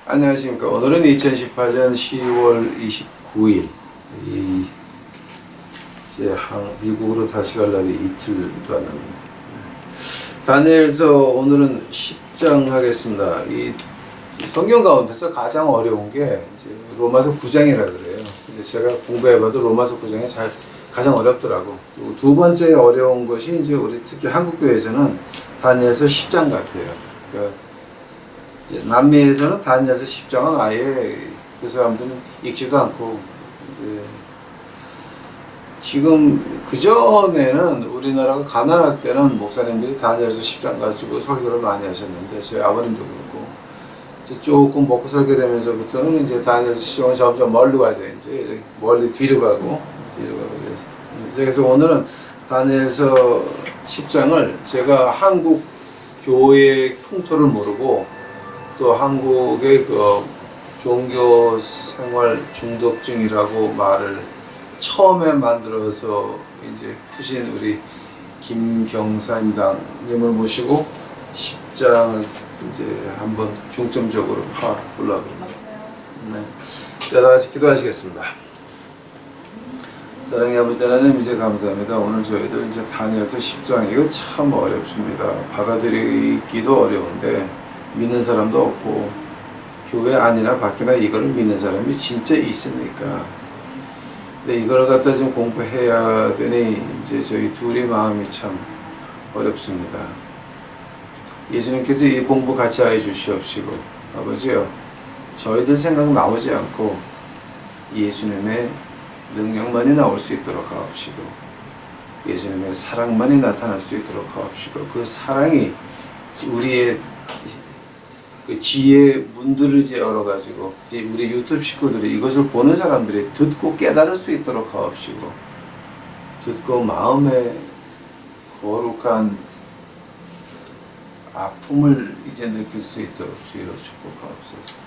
안녕하십니까. 오늘은 2018년 10월 29일 이제 미국으로 다시 갈 날이 이틀도 안 남았네요. 다니엘서 오늘은 10장 하겠습니다. 이 성경 가운데서 가장 어려운 게 이제 로마서 9장이라 그래요. 근데 제가 공부해봐도 로마서 9장이 가장 어렵더라고. 그리고 두 번째 어려운 것이 이제 우리 특히 한국 교회에서는 다니엘서 10장 같아요. 그러니까 남미에서는 다니엘서 10장은 아예 그 사람들은 읽지도 않고 이제 지금 그전에는 우리나라가 가난할 때는 목사님들이 다니엘서 10장 가지고 설교를 많이 하셨는데 저희 아버님도 그렇고 이제 조금 먹고 살게 되면서부터는 이제 다니엘서 10장은 점점 멀리 가죠. 이제 멀리 뒤로 가고 그래서 오늘은 다니엘서 10장을 제가 한국 교회 풍토를 모르고 또 한국의 그 종교 생활 중독증이라고 말을 처음에 만들어서 이제 푸신 우리 김경사님을 모시고 10장을 이제 한번 중점적으로 파보려고 합니다. 네. 자, 다 같이 기도하시겠습니다. 사랑의 아버지 하나님, 이제 감사합니다. 오늘 저희들 이제 다니엘서 10장 이거 참 어렵습니다. 받아들이기도 어려운데 믿는 사람도 없고 교회 안이나 밖이나 이거를 믿는 사람이 진짜 있습니까? 근데 이걸 갖다 좀 공부해야 되니 이제 저희 둘이 마음이 참 어렵습니다. 예수님께서 이 공부 같이 하여 주시옵시고 아버지요, 저희들 생각 나오지 않고 예수님의 능력만이 나올 수 있도록 하옵시고 예수님의 사랑만이 나타날 수 있도록 하옵시고 그 사랑이 우리의 그 지혜의 문들을 이제 열어가지고 이제 우리 유튜브 식구들이 이것을 보는 사람들이 듣고 깨달을 수 있도록 하옵시고 듣고 마음에 거룩한 아픔을 이제 느낄 수 있도록 주의로 축복하옵소서.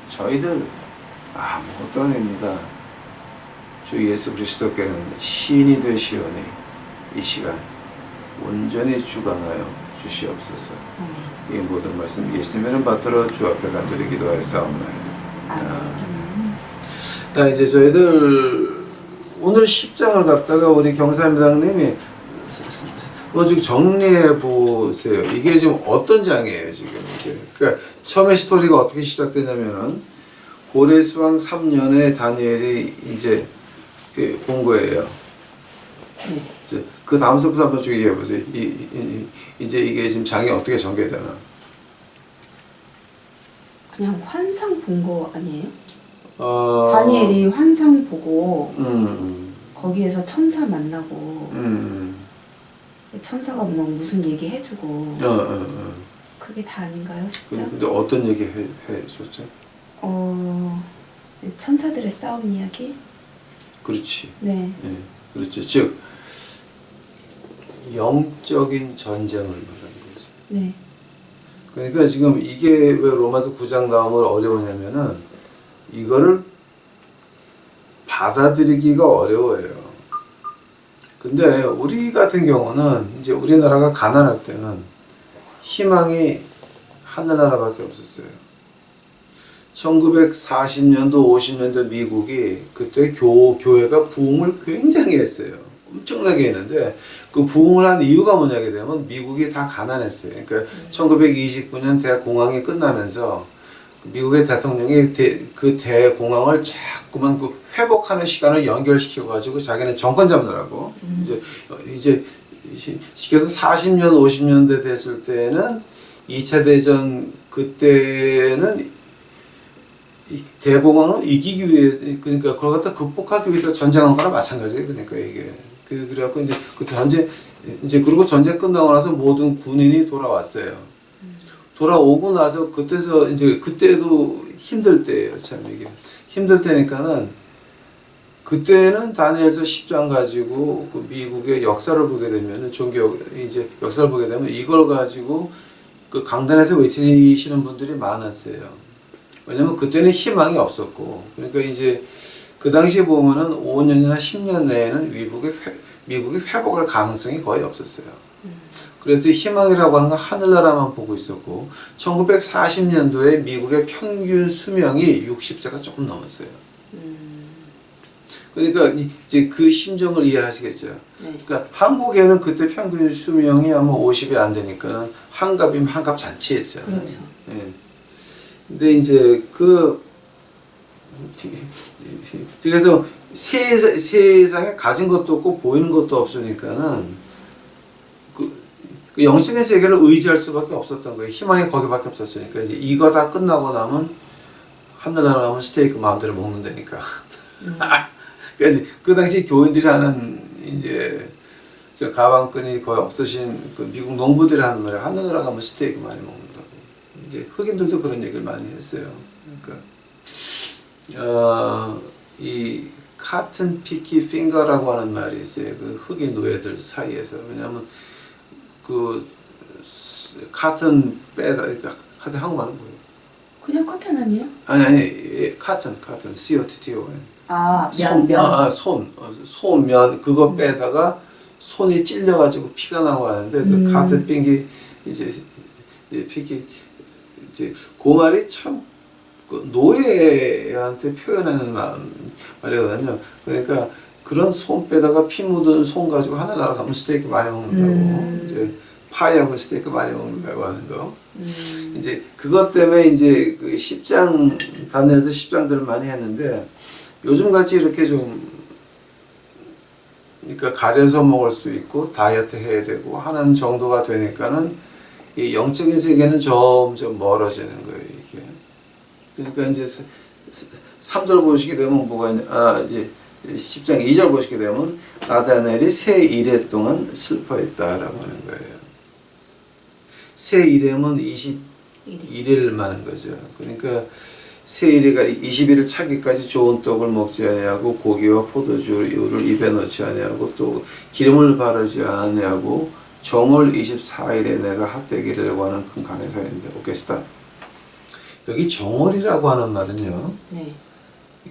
저희들 아무것도 아닙니다. 주 예수 그리스도께는 신이 되시오니 이 시간 온전히 주관하여 주시옵소서. 이 모든 말씀 예수님의 이름 받들어 주 앞에 간절히 기도하였사옵나이다. 자, 이제 저희들 오늘 10장을 갖다가 우리 경사님당님이 지금 정리해 보세요. 이게 지금 어떤 장이에요, 지금 이게. 그러니까 처음에 스토리가 어떻게 시작되냐면은 고레스왕 3년에 다니엘이 이제 본 거예요. 이제 그 다음서부터 한번 쭉 얘기해 보세요. 이제 이게 지금 장이 어떻게 전개되나? 그냥 환상 본 거 아니에요? 다니엘이 환상 보고 거기에서 천사 만나고 천사가 뭐 무슨 얘기 해주고 그게 다 아닌가요? 진짜? 근데 어떤 얘기 해줬죠? 천사들의 싸움 이야기? 그렇지. 네. 네, 그렇죠. 즉 영적인 전쟁을 말하는 거죠. 네. 그러니까 지금 이게 왜 로마서 9장 다음을 어려우냐면은 이거를 받아들이기가 어려워요. 근데 우리 같은 경우는 이제 우리나라가 가난할 때는 희망이 하늘나라밖에 없었어요. 1940년도 50년도 미국이 그때 교회가 부흥을 굉장히 했어요. 엄청나게 했는데 그 부흥을 한 이유가 뭐냐게 되면 미국이 다 가난했어요. 그러니까 1929년 대공황이 끝나면서 미국의 대통령이 그 대공황을 자꾸만 그 회복하는 시간을 연결시켜 가지고 자기는 정권 잡느라고 이제 시켜서 40년 50년대 됐을 때는 2차 대전 그때는 대공황을 이기기 위해서 그러니까 그걸 갖다 극복하기 위해서 전쟁한 거나 마찬가지예요. 그러니까 이게 그래갖고 이제 그 전쟁 이제 그리고 전쟁 끝나고 나서 모든 군인이 돌아왔어요. 돌아오고 나서 그때서 이제 그때도 힘들 때예요. 참 이게 힘들 때니까는 그때는 다니엘서 10장 가지고 그 미국의 역사를 보게 되면은 종교 이제 역사를 보게 되면 이걸 가지고 그 강단에서 외치시는 분들이 많았어요. 왜냐면 그때는 희망이 없었고, 그러니까 이제 그 당시에 보면은 5년이나 10년 내에는 미국이 회복할 가능성이 거의 없었어요. 그래서 희망이라고 하는 건 하늘나라만 보고 있었고 1940년도에 미국의 평균 수명이 60세가 조금 넘었어요. 그러니까 이제 그 심정을 이해하시겠죠. 네. 그러니까 한국에는 그때 평균 수명이 아마 50이 안 되니까 한갑이면 한갑 잔치했죠. 그렇죠. 예. 근데 이제 그래서 세상에 가진 것도 없고 보이는 것도 없으니까는 그 영적인 세계를 의지할 수밖에 없었던 거예요. 희망이 거기밖에 없었으니까 이제 이거 다 끝나고 나면 하늘나라 가면 스테이크 마음대로 먹는다니까. 그래서 그 당시 교인들이 하는 이제 저 가방끈이 거의 없으신 그 미국 농부들이 하는 말이 하늘나라 가면 스테이크 많이 먹는다고. 이제 흑인들도 그런 얘기를 많이 했어요. 그러니까 이 카튼 피키 핑거라고 하는 말이 있어요. 그 흑인 노예들 사이에서. 왜냐하면 그 카튼 빼다 카튼 한국말은 뭐예요? 그냥 커튼 아니에요? 아니 카튼 COTTON. 손면 그거 빼다가 손이 찔려가지고 피가 나고 하는데 그 카튼 핑기 이제 피키 이제 그 말이 참 그 노예한테 표현하는 말이거든요. 그러니까 그런 손 빼다가 피 묻은 손 가지고 하늘나라 가면 스테이크 많이 먹는다고 이제 파이하고 스테이크 많이 먹는다고 하는 거. 이제 그것 때문에 이제 그 10장 다니엘서 10장들을 많이 했는데 요즘 같이 이렇게 좀 그러니까 가려서 먹을 수 있고 다이어트 해야 되고 하는 정도가 되니까는 이 영적인 세계는 점점 멀어지는 거예요, 이게. 그러니까 이제 3절 보시게 되면 뭐가 있냐? 이제 10장 2절 보시게 되면 나다넬이 새 이래 동안 슬퍼했다라고 하는 거예요. 새 이래면 21일 많은 거죠. 그러니까 새 이래가 21일 차기까지 좋은 떡을 먹지 아니하고 고기와 포도주를 입에 넣지 아니하고 또 기름을 바르지 아니하고 정월 24일에 내가 핫되기라고 하는 큰 강에서 했는데 오케스타. 여기 정월이라고 하는 말은요. 네.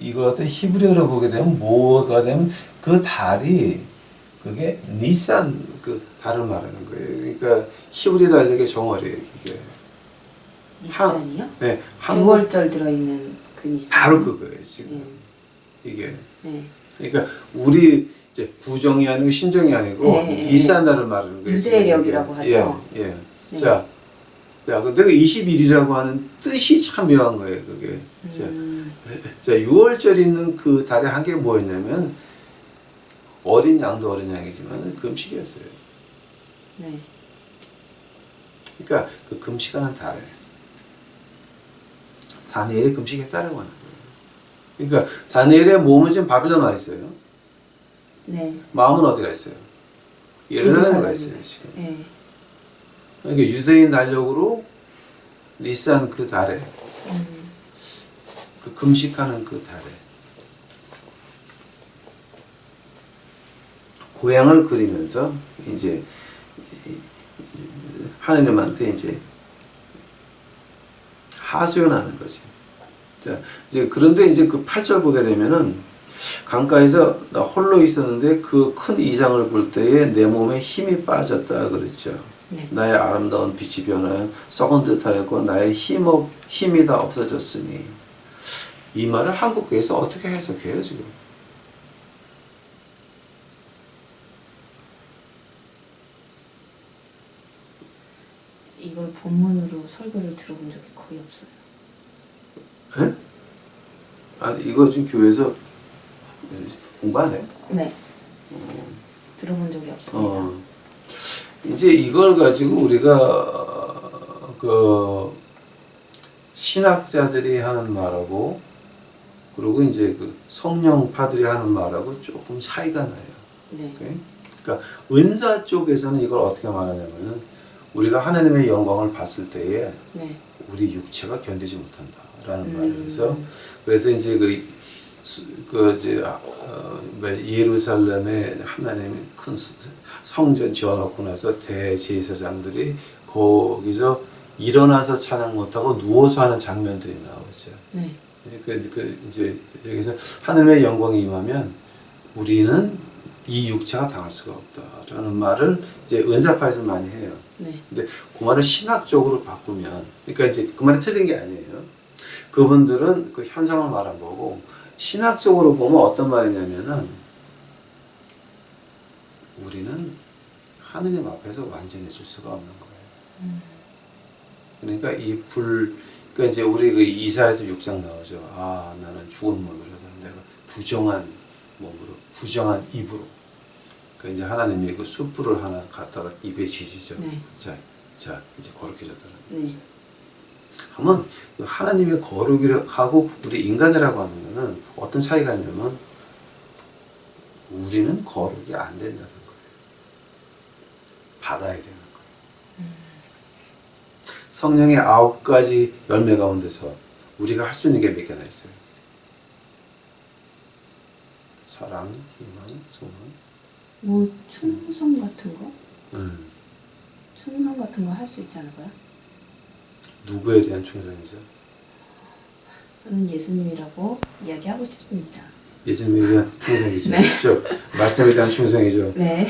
이거 같은 히브리어로 보게 되면 뭐가 되면 그 달이 그게 니산 그 달을 말하는 거예요. 그러니까 히브리 달력의 정월이에요, 이게. 니산이요? 네. 6월절 들어있는 그 니산. 바로 그거예요, 지금. 이게. 네. 그러니까 우리 이제 구정이 아니고 신정이 아니고 니산 달을 말하는 거예요. 유대력이라고 하죠. 예. 네. 자, 근데 20일이라고 하는 뜻이 참 묘한 거예요, 그게. 자, 6월절 있는 그 달의 한계가 뭐였냐면 어린 양도 어린 양이지만 금식이었어요. 네. 그러니까 그 금식하는 달에 다니엘이 금식했다라고 하는 거예요. 그러니까 다니엘의 몸은 지금 바빌론 와 있어요. 네. 마음은 어디가 있어요? 예루살렘에 있어요, 지금. 네. 그러니까 유대인 달력으로 니산 그 달에 그 금식하는 그 달에 고향을 그리면서 이제 하느님한테 이제 하소연하는 거지. 자, 이제 그런데 이제 그 8절 보게 되면은 강가에서 나 홀로 있었는데 그 큰 이상을 볼 때에 내 몸에 힘이 빠졌다 그랬죠. 네. 나의 아름다운 빛이 변하여 썩은 듯하였고 나의 힘이 다 없어졌으니 이 말을 한국교회에서 어떻게 해석해요 지금? 이걸 본문으로 설교를 들어본 적이 거의 없어요. 에? 아니 이거 지금 교회에서 공부 안 해? 네. 들어본 적이 없습니다. 이제 이걸 가지고 우리가 그 신학자들이 하는 말하고 그리고 이제 그 성령파들이 하는 말하고 조금 차이가 나요. 네. 그러니까 은사 쪽에서는 이걸 어떻게 말하냐면은 우리가 하나님의 영광을 봤을 때에 네. 우리 육체가 견디지 못한다라는 말을 해서 그래서 이제 예루살렘에 하나님 큰 성전 지어놓고 나서 대제사장들이 거기서 일어나서 찬양 못하고 누워서 하는 장면들이 나오죠. 네. 이제 여기서 하나님의 영광이 임하면 우리는 이 육체가 당할 수가 없다라는 말을 이제 은사파에서 많이 해요. 네. 근데 그 말을 신학적으로 바꾸면, 그러니까 이제 그 말이 틀린 게 아니에요. 그분들은 그 현상을 말한 거고, 신학적으로 보면 어떤 말이냐면은, 우리는 하느님 앞에서 완전해질 수가 없는 거예요. 그러니까 그러니까 이제 우리 그 이사야서 6장 나오죠. 아, 나는 죽은 몸으로 내가 부정한 몸으로, 부정한 입으로. 그러니까 이제 하나님이 그 숯불을 하나 갖다가 입에 지지죠. 네. 자, 이제 거룩해졌다는. 네. 하면 하나님의 거룩이라고 하고 우리 인간이라고 하는 거는 어떤 차이가 있냐면 우리는 거룩이 안 된다는 거예요. 받아야 되는 거예요. 성령의 9가지 열매 가운데서 우리가 할 수 있는 게 몇 개나 있어요. 사랑, 희망, 소망. 뭐 충성 같은 거? 충성 같은 거 할 수 있지 않을까요? 누구에 대한 충성이죠? 저는 예수님이라고 이야기하고 싶습니다. 예수님에 대한 충성이죠. 네. 즉 말씀에 대한 충성이죠. 네.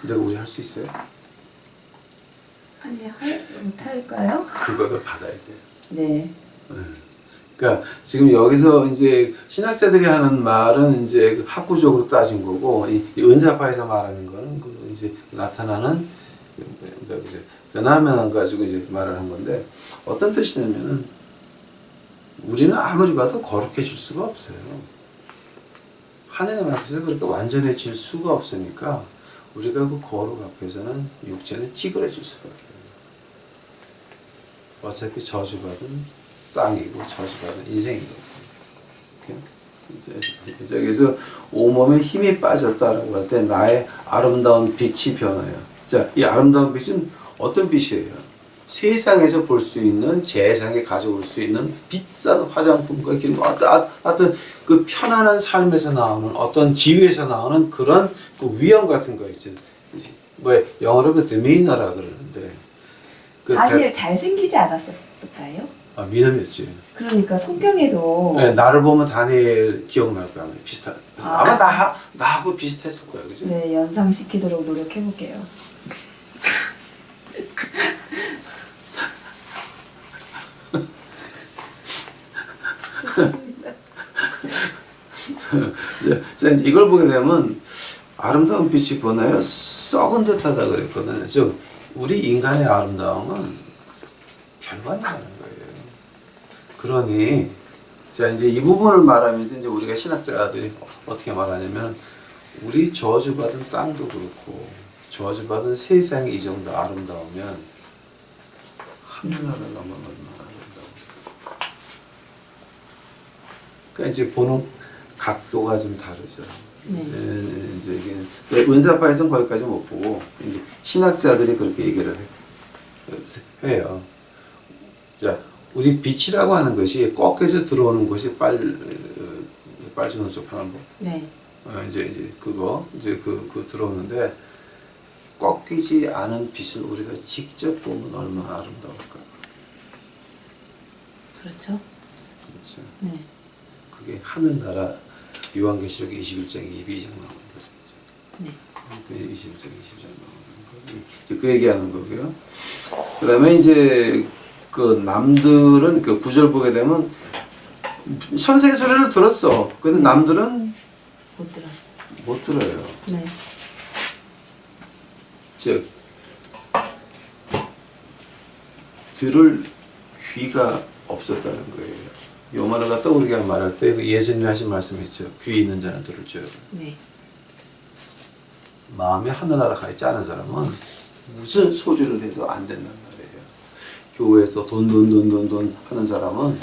내가 우리 할 수 있어요? 아니, 못할까요? 그거도 받아야 돼요. 네. 그러니까 지금 여기서 이제 신학자들이 하는 말은 이제 그 학구적으로 따진 거고, 이 은사파에서 말하는 거는 그 이제 나타나는 변화만 가지고 이제 말을 한 건데, 어떤 뜻이냐면은 우리는 아무리 봐도 거룩해질 수가 없어요. 하나님 앞에서 그렇게 완전해질 수가 없으니까 우리가 그 거룩 앞에서는 육체는 찌그러질 수밖에 없어요. 어차피 저주받은 땅이고 저주받은 인생이거든요. 이제 그래서 온몸에 힘이 빠졌다라고 할 때 나의 아름다운 빛이 변해요. 자, 이 아름다운 빛은 어떤 빛이에요? 세상에서 볼 수 있는, 세상에 가져올 수 있는 비싼 화장품과 기름, 어떤 그 편안한 삶에서 나오는, 어떤 지위에서 나오는 그런 그 위험 같은 거 있죠. 뭐 영어로 그 demeanor라 그러는데. 다니엘 잘생기지 않았을까요? 아, 미남이었지. 그러니까 성경에도 네, 나를 보면 다니엘 기억날 거야. 비슷한. 아마 나하고 비슷했을 거야, 그지? 네, 연상시키도록 노력해볼게요. 자, 이제 이걸 보게 되면 아름다운 빛이 보나요? 썩은 듯하다 그랬거든요. 즉 우리 인간의 아름다움은 별거 아니라는 거예요. 그러니 자, 이제 이 부분을 말하면서 이제 우리가 신학자들이 어떻게 말하냐면, 우리 저주받은 땅도 그렇고 저주받은 세상이 이 정도 아름다우면 하늘나라 넘으면 얼마나 아름다울까. 그러니까 이제 보는 각도가 좀 다르죠. 네. 이제 이게 은사파에서는 거기까지 못 보고 이제 신학자들이 그렇게 얘기를 해요. 자, 우리 빛이라고 하는 것이 꺾여져 들어오는 것이 빨주노 쪽 하는 거. 네. 이제 그거 이제 그 들어오는데, 꺾이지 않은 빛을 우리가 직접 보면 얼마나 아름다울까. 그렇죠. 그렇죠. 네. 그게 하늘나라 요한계시록 21장 22장 나오는 거죠. 네. 21장 22장 나오는 거. 이제 그 얘기하는 거고요. 그다음에 이제 그 남들은 그 구절 보게 되면 선생의 소리를 들었어. 근데 남들은 못 들어요. 못 들어요. 네. 즉 들을 귀가 없었다는 거예요. 요 말을 갖다 우리가 말할 때 그 예수님이 하신 말씀이 있죠. 귀 있는 자는 들을지어다. 네. 마음에 하늘나라 가 있지 않은 사람은 무슨 소리를 해도 안 된단 말이에요. 교회에서 돈 하는 사람은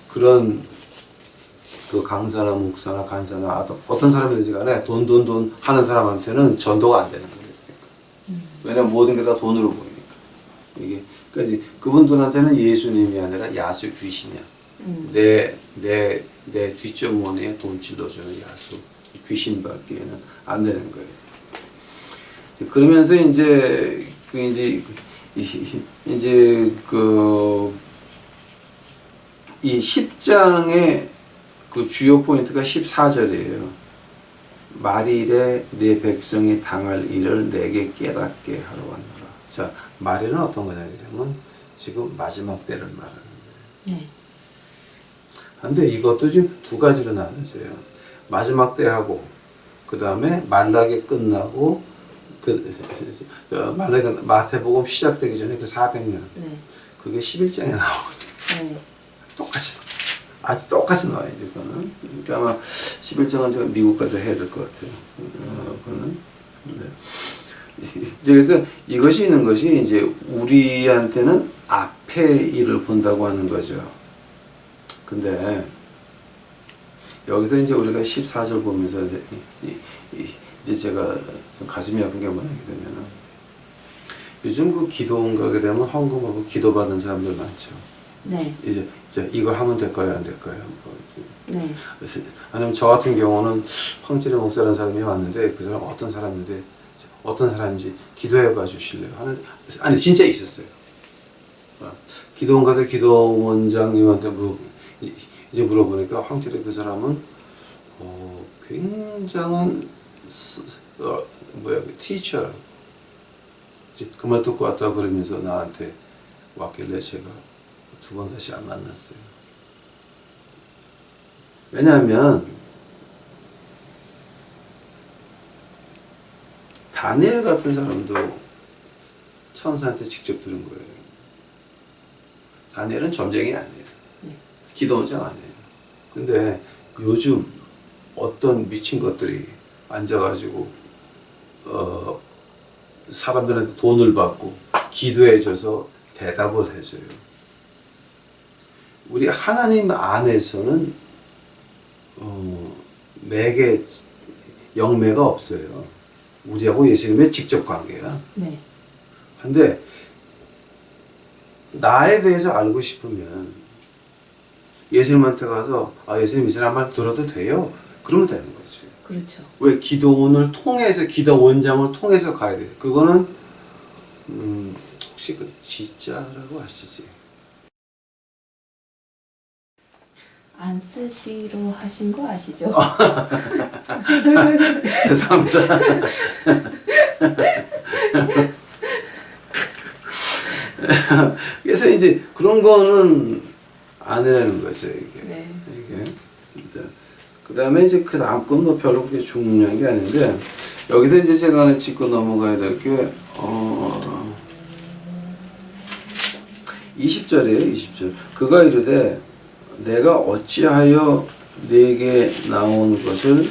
그런 그 강사나 목사나 간사나 어떤 사람이든지 간에 돈 하는 사람한테는 전도가 안 되는 거예요. 왜냐면 모든 게 다 돈으로 보이니까. 이게 그러니까 그분들한테는 예수님이 아니라 야수 귀신이야. 내 뒷주머니에 돈 찔러주는 야수 귀신밖에는 안 되는 거예요. 그러면서 이제 이 10장의 그 주요 포인트가 14절이에요. 말일에 내 백성이 당할 일을 내게 깨닫게 하러 왔노라. 자, 말일은 어떤 거냐 그러면 지금 마지막 때를 말하는 거예요. 네. 근데 이것도 지금 두 가지로 나눠져요. 마지막 때하고 그 다음에 말라기 끝나고 마태복음 시작되기 전에 그 400년 네. 그게 11장에 나오거든요. 네. 똑같이 아주 똑같이 나와야죠. 그거는. 그러니까 아마 11장은 제가 미국 가서 해야 될 것 같아요. 그거는. 네. 그래서 이것이 있는 것이 이제 우리한테는 앞에 일을 본다고 하는 거죠. 근데 여기서 이제 우리가 14절 보면서 이제 제가 좀 가슴이 아픈 게 뭐냐 되면은 요즘 그 기도원 가게 되면 헌금하고 기도받는 사람들 많죠. 네. 이제 이거 하면 될까요, 안 될까요? 네. 아니면 저 같은 경우는 황진의 목사라는 사람이 왔는데 그 사람 어떤 사람인지 기도해 봐 주실래요? 아니 진짜 있었어요. 기도원 가서 기도원장님한테 이제 물어보니까 황진의 그 사람은 굉장한 티처 그 말 듣고 왔다 그러면서 나한테 왔길래 제가 두 번 다시 안 만났어요. 왜냐하면 다니엘 같은 사람도 천사한테 직접 들은 거예요. 다니엘은 점쟁이 아니에요. 네. 기도원장 아니에요. 근데 요즘 어떤 미친 것들이 앉아가지고 사람들한테 돈을 받고 기도해줘서 대답을 해줘요. 우리 하나님 안에서는 매개 영매가 없어요. 우리하고 예수님의 직접 관계야. 네. 근데 나에 대해서 알고 싶으면 예수님한테 가서 예수님 이 사람 말 들어도 돼요? 그러면 되는 거지. 그렇죠. 왜 기도원을 통해서 기도원장을 통해서 가야 돼? 그거는 혹시 그 지자라고 아시지? 안 쓰시로 하신 거 아시죠? 죄송합니다. 그래서 이제 그런 거는 안 해라는 거죠, 이게. 네. 그 다음에 이제 그 다음 건 뭐 별로 그렇게 중요한 게 아닌데, 여기서 이제 제가 하나 짚고 넘어가야 될 게, 20절이에요, 20절. 그가 이르되, 내가 어찌하여 내게 나온 것을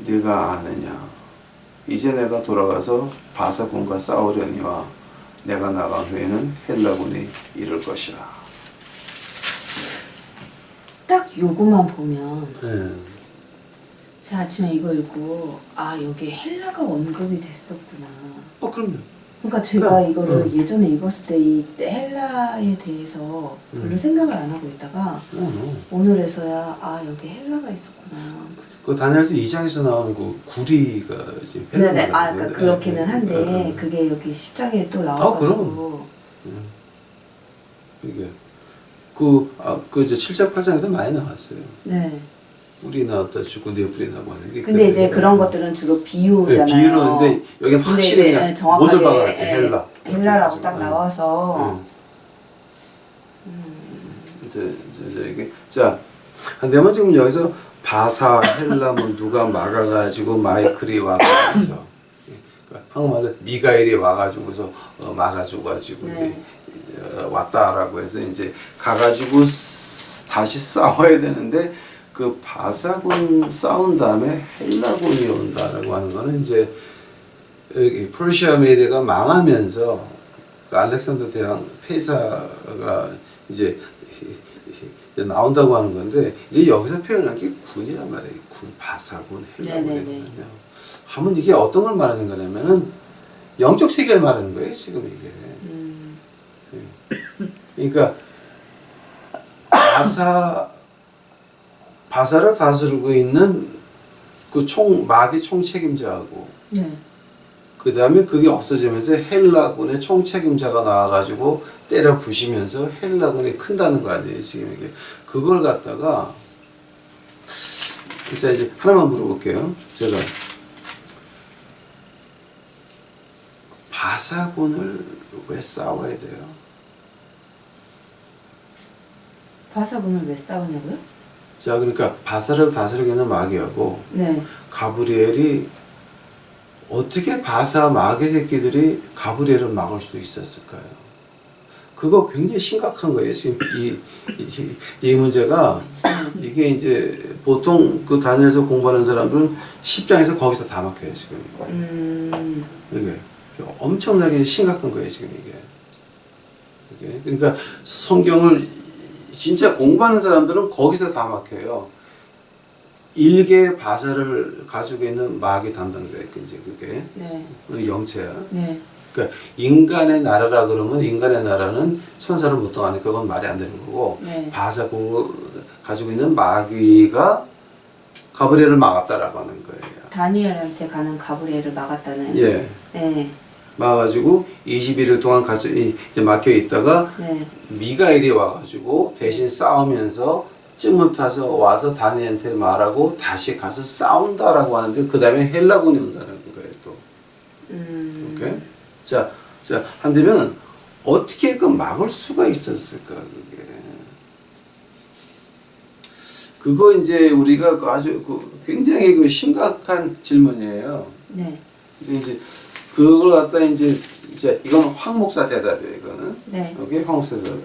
네가 아느냐. 이제 내가 돌아가서 바사군과 싸우려니와 내가 나간 후에는 헬라군이 이를 것이라. 딱 요거만 보면 네. 제가 아침에 이거 읽고 여기 헬라가 언급이 됐었구나. 그럼요. 그러니까 제가 이거를 예전에 읽었을 때 이 헬라에 대해서 별로 생각을 안 하고 있다가 오늘에서야 여기 헬라가 있었구나. 그 다니엘서 2장에서 나오는 그 구리가 지금 헬라 네네. 말이거든요. 그러니까 그렇기는 한데 그게 여기 10장에 또 나와가지고. 이게 이제 7장 8장에도 많이 나왔어요. 네. 뿔이 나왔다 죽고 네 뿔이 나고 하는 게. 근데 이제 그런 것들은 주로 비유잖아요. 네, 비유로는데 여기는 확실히 그냥 못을 박아놨죠. 헬라라고 딱 나와서. 이제 이게 한데만 지금 여기서 바사 헬라 뭐 누가 막아가지고 마이클이 와가지고 그러니까 한국말로 미가엘이 와가지고서 막아줘가지고 네. 왔다라고 해서 이제 가가지고 다시 싸워야 되는데 그 바사군 싸운 다음에 헬라군이 온다라고 하는 거는 이제 퍼시아 메디가 망하면서 그 알렉산더 대왕 폐사가 이제 나온다고 하는 건데 이제 여기서 표현한 게 군이란 말이에요. 군, 바사군, 헬라군이거든요. 하면 이게 어떤 걸 말하는 거냐면은 영적 세계를 말하는 거예요. 지금 이게. 그러니까 바사를 다스리고 있는 그 마귀 총책임자하고 그 다음에 그게 없어지면서 헬라군의 총책임자가 나와가지고 때려 부시면서 헬라군이 큰다는 거 아니에요 지금 이게. 그걸 갖다가 자, 이제 하나만 물어볼게요. 제가 바사군을 왜 싸워야 돼요? 바사군을 왜 싸우냐고요? 자, 그러니까 바사를 다스리게 하는 마귀하고 네. 가브리엘이 어떻게 바사 마귀 새끼들이 가브리엘을 막을 수 있었을까요? 그거 굉장히 심각한 거예요. 지금 이 문제가 이게 이제 보통 그 단에서 공부하는 사람들은 10장에서 거기서 다 막혀요 지금. 이게 엄청나게 심각한 거예요 지금 이게. 그러니까 성경을 진짜 공부하는 사람들은 거기서 다 막혀요. 일개 바사를 가지고 있는 마귀 담당자예요. 이제 그게 네. 영체야. 네. 그러니까 인간의 나라라 그러면 인간의 나라는 천사를 보통 하니까 그건 말이 안 되는 거고 네. 바사고 가지고 있는 마귀가 가브리엘을 막았다라고 하는 거예요. 다니엘한테 가는 가브리엘을 막았다는. 예. 네. 막아가지고 21일 동안 이제 막혀 있다가 네. 미가엘이 와가지고 대신 싸우면서 찜을 타서 와서 다니엘한테 말하고 다시 가서 싸운다라고 하는데 그 다음에 헬라군이 온다는 거예요 또. 오케이? 자, 한다면 어떻게 그 막을 수가 있었을까 그게. 그거 이제 우리가 아주 굉장히 그 심각한 질문이에요. 네. 근데 이제 그걸 갖다 이제 이건 황 목사 대답이에요. 이거는. 네. 여기 황 목사 대답.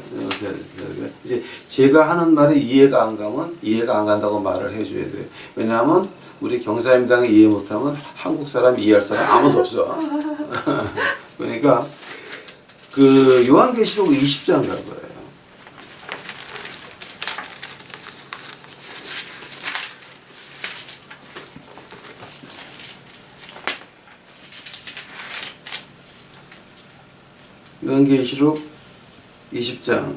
이제 제가 하는 말이 이해가 안 가면 이해가 안 간다고 말을 해줘야 돼요. 왜냐하면 우리 경사임당을 이해 못하면 한국 사람 이해할 사람 아무도 없어. 그러니까 그 요한계시록 20장 갈 거예요. 요한계시록 20장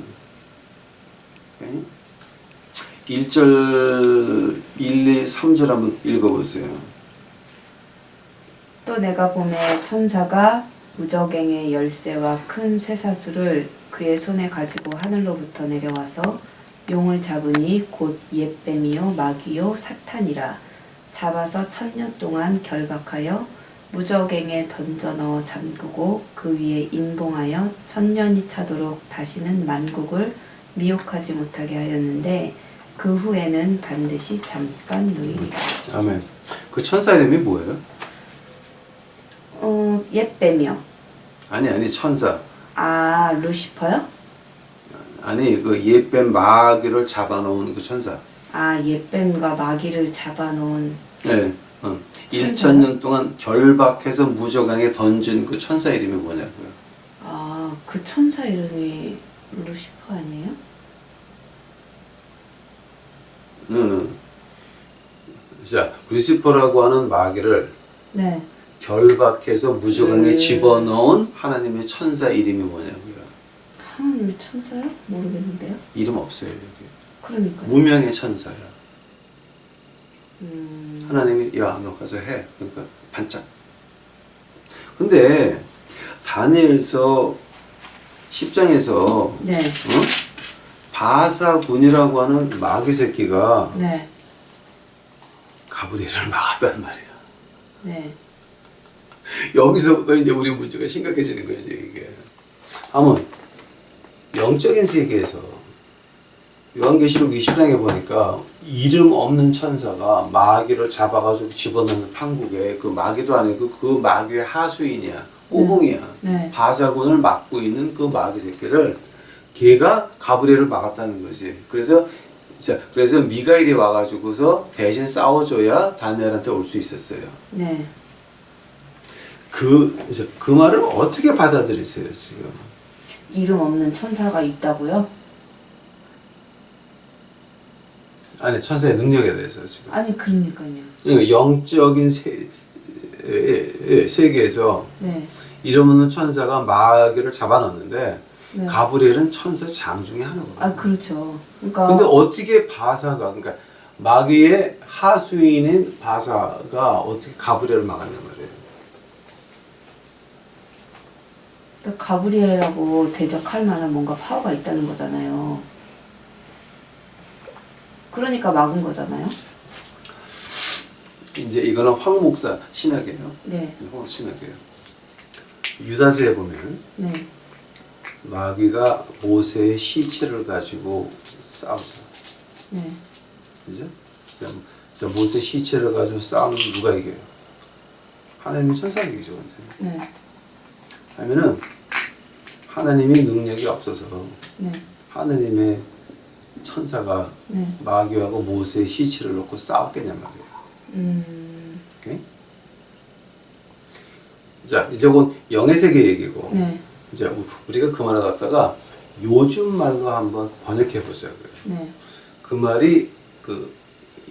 1절 1, 2, 3절 한번 읽어보세요. 또 내가 보매 천사가 무저갱의 열쇠와 큰 쇠사슬을 그의 손에 가지고 하늘로부터 내려와서 용을 잡으니 곧 옛뱀이요 마귀요 사탄이라. 잡아서 1000년 동안 결박하여 무저갱에 던져 넣어 잠그고 그 위에 인봉하여 1000년이 차도록 다시는 만국을 미혹하지 못하게 하였는데 그 후에는 반드시 잠깐 누이리라. 아멘. 그 천사 이름이 뭐예요? 옛뱀이요. 아니 천사. 아, 루시퍼요? 아니 그 옛뱀 마귀를 잡아놓은 그 천사. 아, 옛뱀과 마귀를 잡아놓은. 네. 1000년 동안 결박해서 무저강에 던진 그 천사 이름이 뭐냐고요? 아, 그 천사 이름이 루시퍼 아니에요? 자, 루시퍼라고 하는 마귀를 네. 결박해서 무저강에 집어넣은 하나님의 천사 이름이 뭐냐고요? 하나님의 천사요? 모르겠는데요. 이름 없어요 여기. 그러니까요. 무명의 천사야. 하나님이 야 너 가서 해. 그러니까 반짝. 근데 다니엘서 10장에서 네. 바사군이라고 하는 마귀 새끼가 네. 가브리엘을 막았단 말이야. 네. 여기서부터 이제 우리 문제가 심각해지는 거예요, 이제 이게. 한번 영적인 세계에서 요한계시록 20장에 보니까 이름 없는 천사가 마귀를 잡아가지고 집어넣는 판국에 그 마귀도 아니고 그 마귀의 하수인이야, 꼬붕이야. 네. 바사군을 막고 있는 그 마귀 새끼를 걔가 가브리엘을 막았다는 거지. 그래서 미가엘이 와가지고서 대신 싸워줘야 다니엘한테 올 수 있었어요. 네. 그 말을 어떻게 받아들이세요, 지금? 이름 없는 천사가 있다고요? 아니, 천사의 능력에 대해서 지금. 아니, 그러니까요. 영적인 세계에서 네. 이름 없는 천사가 마귀를 잡아넣는데 네. 가브리엘은 천사 장 중에 하나거든요. 아, 그렇죠. 그러니까. 근데 어떻게 바사가, 그러니까 마귀의 하수인인 바사가 어떻게 가브리엘을 막았냔 말이에요. 그러니까 가브리엘하고 대적할 만한 뭔가 파워가 있다는 거잖아요. 그러니까 막은 거잖아요. 이제 이거는 황 목사 신학이에요. 네. 황 신학이에요. 유다서에 보면 네. 마귀가 모세의 시체를 가지고 싸우죠. 네. 그죠? 자, 모세 시체를 가지고 싸우면 누가 이겨요? 하나님이 천사가 이기죠. 근데. 네. 하면은 하나님의 능력이 없어서 네. 하나님의 천사가 네. 마귀하고 모세의 시체를 놓고 싸웠겠냔 말이에요. 오케이? 자, 이제 곧 영의 세계 얘기고 네. 이제 우리가 그 말을 갖다가 요즘 말로 한번 번역해 보자고요. 네. 그 말이 그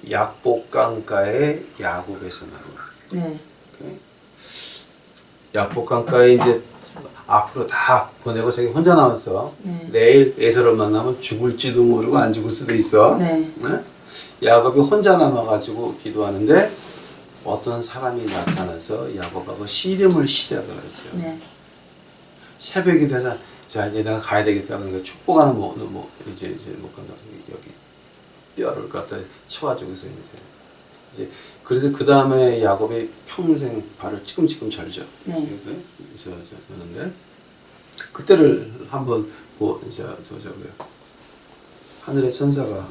약복강가의 야곱에서 나온 네. 오케이? 약복강가에 이제 앞으로 다 보내고 자기 혼자 남았어. 네. 내일 에서를 만나면 죽을지도 모르고 안 죽을 수도 있어. 네. 네? 야곱이 혼자 남아가지고 기도하는데 어떤 사람이 나타나서 야곱하고 씨름을 시작을 했어요. 네. 새벽이 돼서 자 이제 내가 가야 되겠다 그러니까 축복하는 이제 못 간다 여기 뼈를 갖다 쳐가지고서 이제 그래서 그 다음에 야곱이 평생 발을 찌끔찌끔 절죠. 네. 그런데 그때를 한번 보자고요. 하늘의 천사가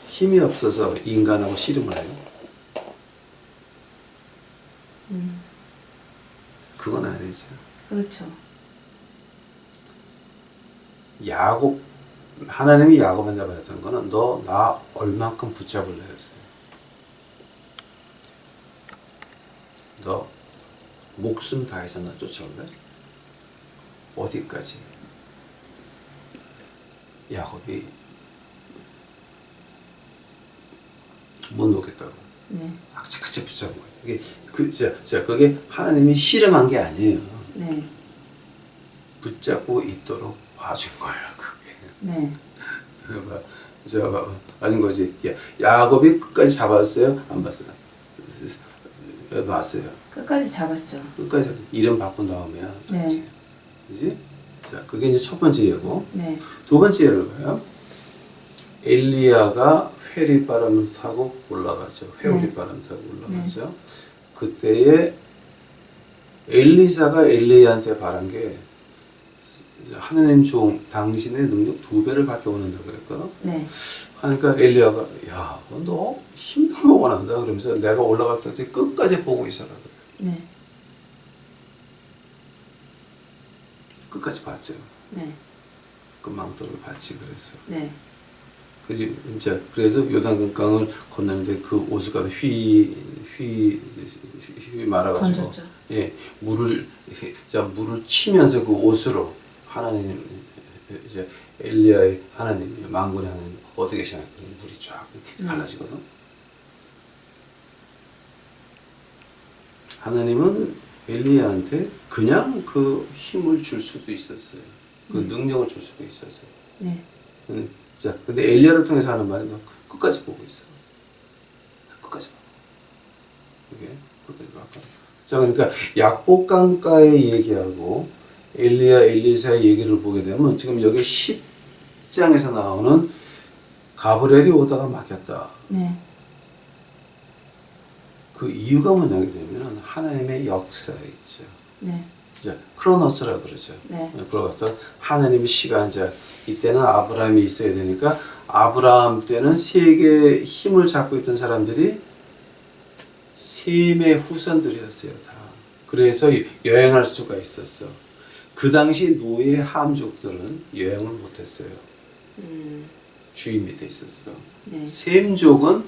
힘이 없어서 인간하고 씨름을 해요. 그건 아니죠. 그렇죠. 야곱 하나님이 야곱한테 말했던 거는 너 나 얼만큼 붙잡을래 했어요. 너 목숨 다해서 나 쫓아올래? 어디까지? 야곱이 못 놓겠다고. 네. 악착같이 붙잡은 거예요. 그게 하나님이 씨름한 게 아니에요. 네. 붙잡고 있도록 봐준 거예요. 그게. 네. 아닌 거지. 야곱이 끝까지 잡았어요? 안 봤어요? 봤어요. 끝까지 잡았죠. 끝까지 이름 바꾼 다음에야. 네. 그지? 자, 그게 이제 첫 번째 예고. 네. 두 번째 예를 봐요. 엘리야가 회리바람을 타고 올라가죠. 회오리바람 타고 올라가죠. 그때에 엘리사가 엘리야한테 바란 게 하느님 종 당신의 능력 2배를 밖에 원한다고 그랬거든. 네. 하니까 엘리야가 야, 너 힘든 거 원한다 그러면서 내가 올라갈 때까지 끝까지 보고 있어라 그래. 네. 끝까지 봤죠. 네. 그 망토를 받지 그랬어. 네. 그래서 요단강을 건너는데 그 옷을 갖다 휘 말아가지고 던졌죠. 예, 물을 치면서 그 옷으로 하나님 이제 엘리야의 하나님 만군의 하나님 어디 계시나 물이 쫙 갈라지거든. 하나님은 엘리야한테 그냥 그 힘을 줄 수도 있었어요. 그 능력을 줄 수도 있었어요. 네. 자, 근데 엘리야를 통해서 하는 말은 너 끝까지 보고 있어. 끝까지 봐. 이게 끝까지 봐. 자, 그러니까 약복강가의 얘기하고 엘리야, 엘리사의 얘기를 보게 되면 지금 여기 10장에서 나오는 가브리엘이 오다가 막혔다. 네. 그 이유가 뭐냐게 되면 하나님의 역사에 있죠. 네. 자, 크로노스라고 그러죠. 네. 그걸 갖다 하나님의 시간, 자, 이때는 아브라함이 있어야 되니까 아브라함 때는 세계의 힘을 잡고 있던 사람들이 셈의 후손들이었어요. 다. 그래서 여행할 수가 있었어. 그 당시 노예 함족들은 여행을 못했어요. 주인 밑에 있었어. 네. 셈족은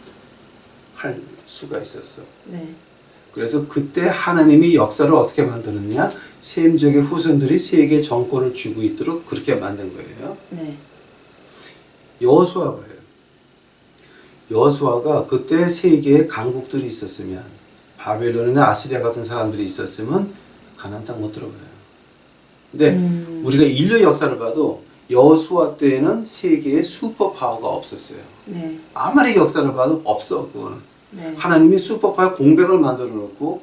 할 수가 있었어. 네. 그래서 그때 하나님이 역사를 어떻게 만드느냐? 셈족의 후손들이 세계 정권을 쥐고 있도록 그렇게 만든 거예요. 네. 여호수아 봐요. 여호수아가 그때 세계에 강국들이 있었으면 바벨론이나 아시리아 같은 사람들이 있었으면 가나안 땅 못 들어가요. 근데 우리가 인류 역사를 봐도 여호수아 때에는 세계에 슈퍼 파워가 없었어요. 네. 아무리 역사를 봐도 없어 그거는. 네. 하나님이 슈퍼 파워 공백을 만들어 놓고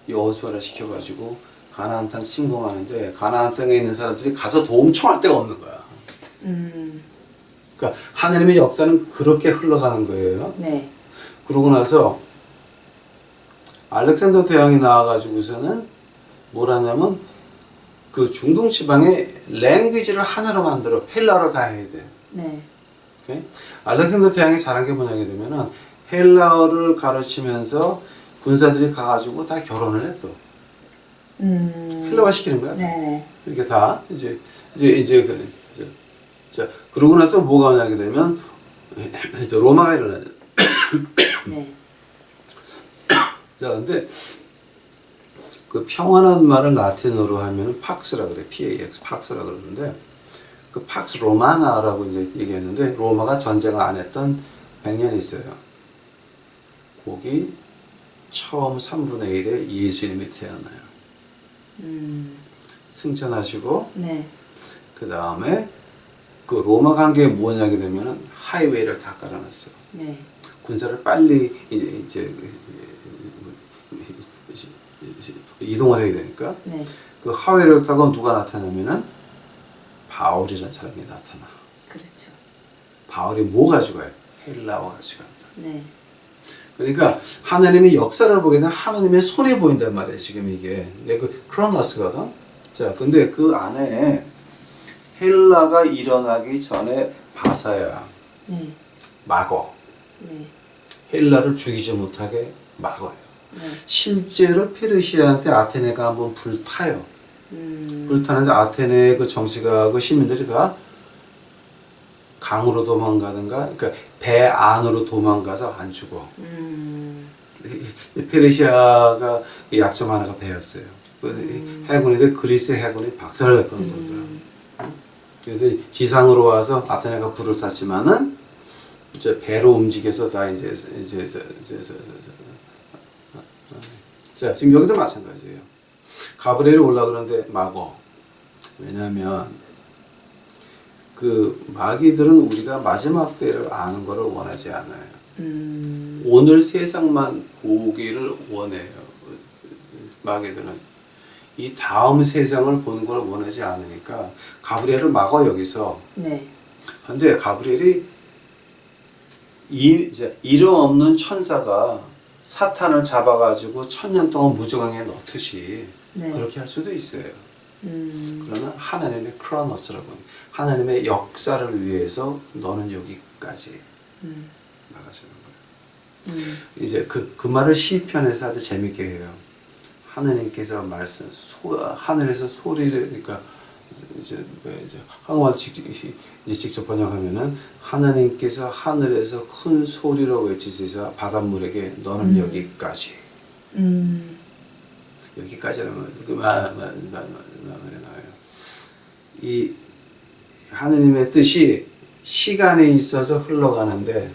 여호수아를 시켜가지고 가나안 땅 침공하는데 가나안 땅에 있는 사람들이 가서 도움 청할 데가 없는 거야. 그러니까 하나님의 역사는 그렇게 흘러가는 거예요. 네. 그러고 나서 알렉산더 대왕이 나와가지고서는 뭐라냐면 그 중동 지방의 랭귀지를 하나로 만들어 헬라어로 다 해야 돼. 네. 오케이? 알렉산더 대왕이 잘한 게 뭐냐게 되면은 헬라어를 가르치면서 군사들이 가가지고 다 결혼을 해 또. 헬라화 시키는 거야. 네네. 이렇게 다 이제 자 그러고 나서 뭐가 나게 되면 이제 로마가 일어나죠. 네. 자 근데 그 평안한 말을 라틴어로 하면은 팍스라 그래. PAX 팍스라 그러는데 그 팍스 로마나라고 이제 얘기했는데 로마가 전쟁을 안 했던 100년이 있어요. 거기 처음 3분의 1에 예수님이 태어나요. 승천하시고 네. 그 다음에 그 로마 관계에 뭐냐게 되면은 하이웨이를 다 깔아놨어. 네. 군사를 빨리 이제 이동을 해야 되니까 네. 그 하이웨이를 타고 누가 나타나면은 바울이라는 사람이 나타나. 그렇죠. 바울이 뭐 가지고 와요? 헬라어 가지고 간다. 네. 그러니까 하나님의 역사를 보게 되면 하나님의 손이 보인단 말이에요. 지금 이게 그 크로노스거든. 자, 근데 그 안에 헬라가 일어나기 전에 바사야 네. 막어. 네. 헬라를 죽이지 못하게 막어요. 네. 실제로 페르시아한테 아테네가 한번 불타요. 불타는데 아테네 그 정치가 그 시민들이 다 강으로 도망가든가, 그러니까 배 안으로 도망가서 안 죽어. 페르시아가 약점 하나가 배였어요. 해군인데 그리스 해군이 박살을 냈던 거죠. 그래서 지상으로 와서 아테네가 불을 탔지만은 이제 배로 움직여서 다 자 지금 여기도 마찬가지예요. 가브리엘이 올라그러는데 막어. 왜냐하면 그 마귀들은 우리가 마지막 때를 아는 것을 원하지 않아요. 오늘 세상만 보기를 원해요. 마귀들은 이 다음 세상을 보는 걸 원하지 않으니까 가브리엘을 막어 여기서. 네. 근데 가브리엘이 이제 이름 없는 천사가 사탄을 잡아가지고 1000년 동안 무저강에 넣듯이 네. 그렇게 할 수도 있어요. 그러나 하나님의 크로노스라고 하나님의 역사를 위해서 너는 여기까지 나가시는 거예요. 이제 그 말을 시편에서 아주 재밌게 해요. 하나님께서 하늘에서 소리를 그러니까 이제 한국말 직접 번역하면은 하나님께서 하늘에서 큰 소리로 외치시사 바닷물에게 너는 여기까지. 여기까지라면 그 말에 나와요. 이 하느님의 뜻이 시간에 있어서 흘러가는데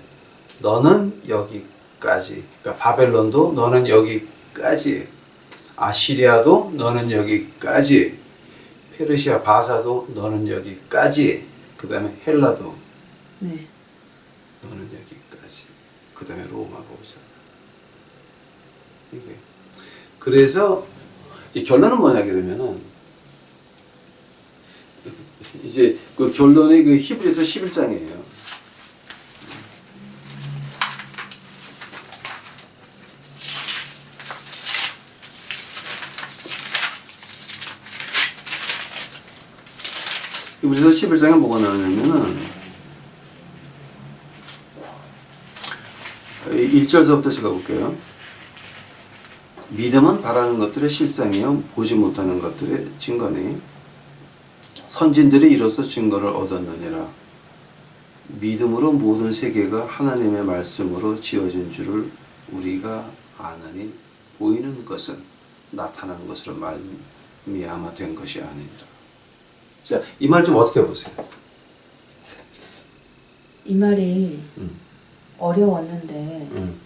너는 여기까지. 그러니까 바벨론도 너는 여기까지. 아시리아도 너는 여기까지. 페르시아 바사도 너는 여기까지. 그 다음에 헬라도 네. 너는 여기까지. 그 다음에 로마가 오잖아. 이게. 그래서 이 결론은 뭐냐게 되면은 이제 그 결론이 그 히브리서 11장이에요. 히브리서 11장에 뭐가 나오냐면은 1절서부터 제가 볼게요. 믿음은 바라는 것들의 실상이요 보지 못하는 것들의 증거니 선진들이 이로써 증거를 얻었느니라. 믿음으로 모든 세계가 하나님의 말씀으로 지어진 줄을 우리가 아나니 보이는 것은 나타나는 것으로 말미암아 된 것이 아니니라. 자, 이 말 좀 어떻게 보세요? 이 말이 어려웠는데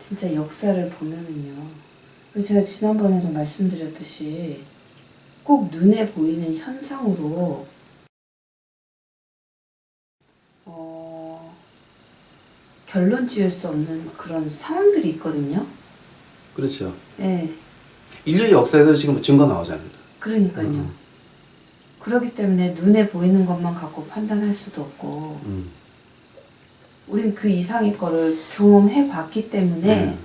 진짜 역사를 보면은요. 제가 지난번에도 말씀드렸듯이 꼭 눈에 보이는 현상으로 결론 지을 수 없는 그런 상황들이 있거든요. 그렇죠. 네. 인류 역사에도 지금 증거 나오잖아요. 그러니까요. 그렇기 때문에 눈에 보이는 것만 갖고 판단할 수도 없고 우린 그 이상의 거를 경험해 봤기 때문에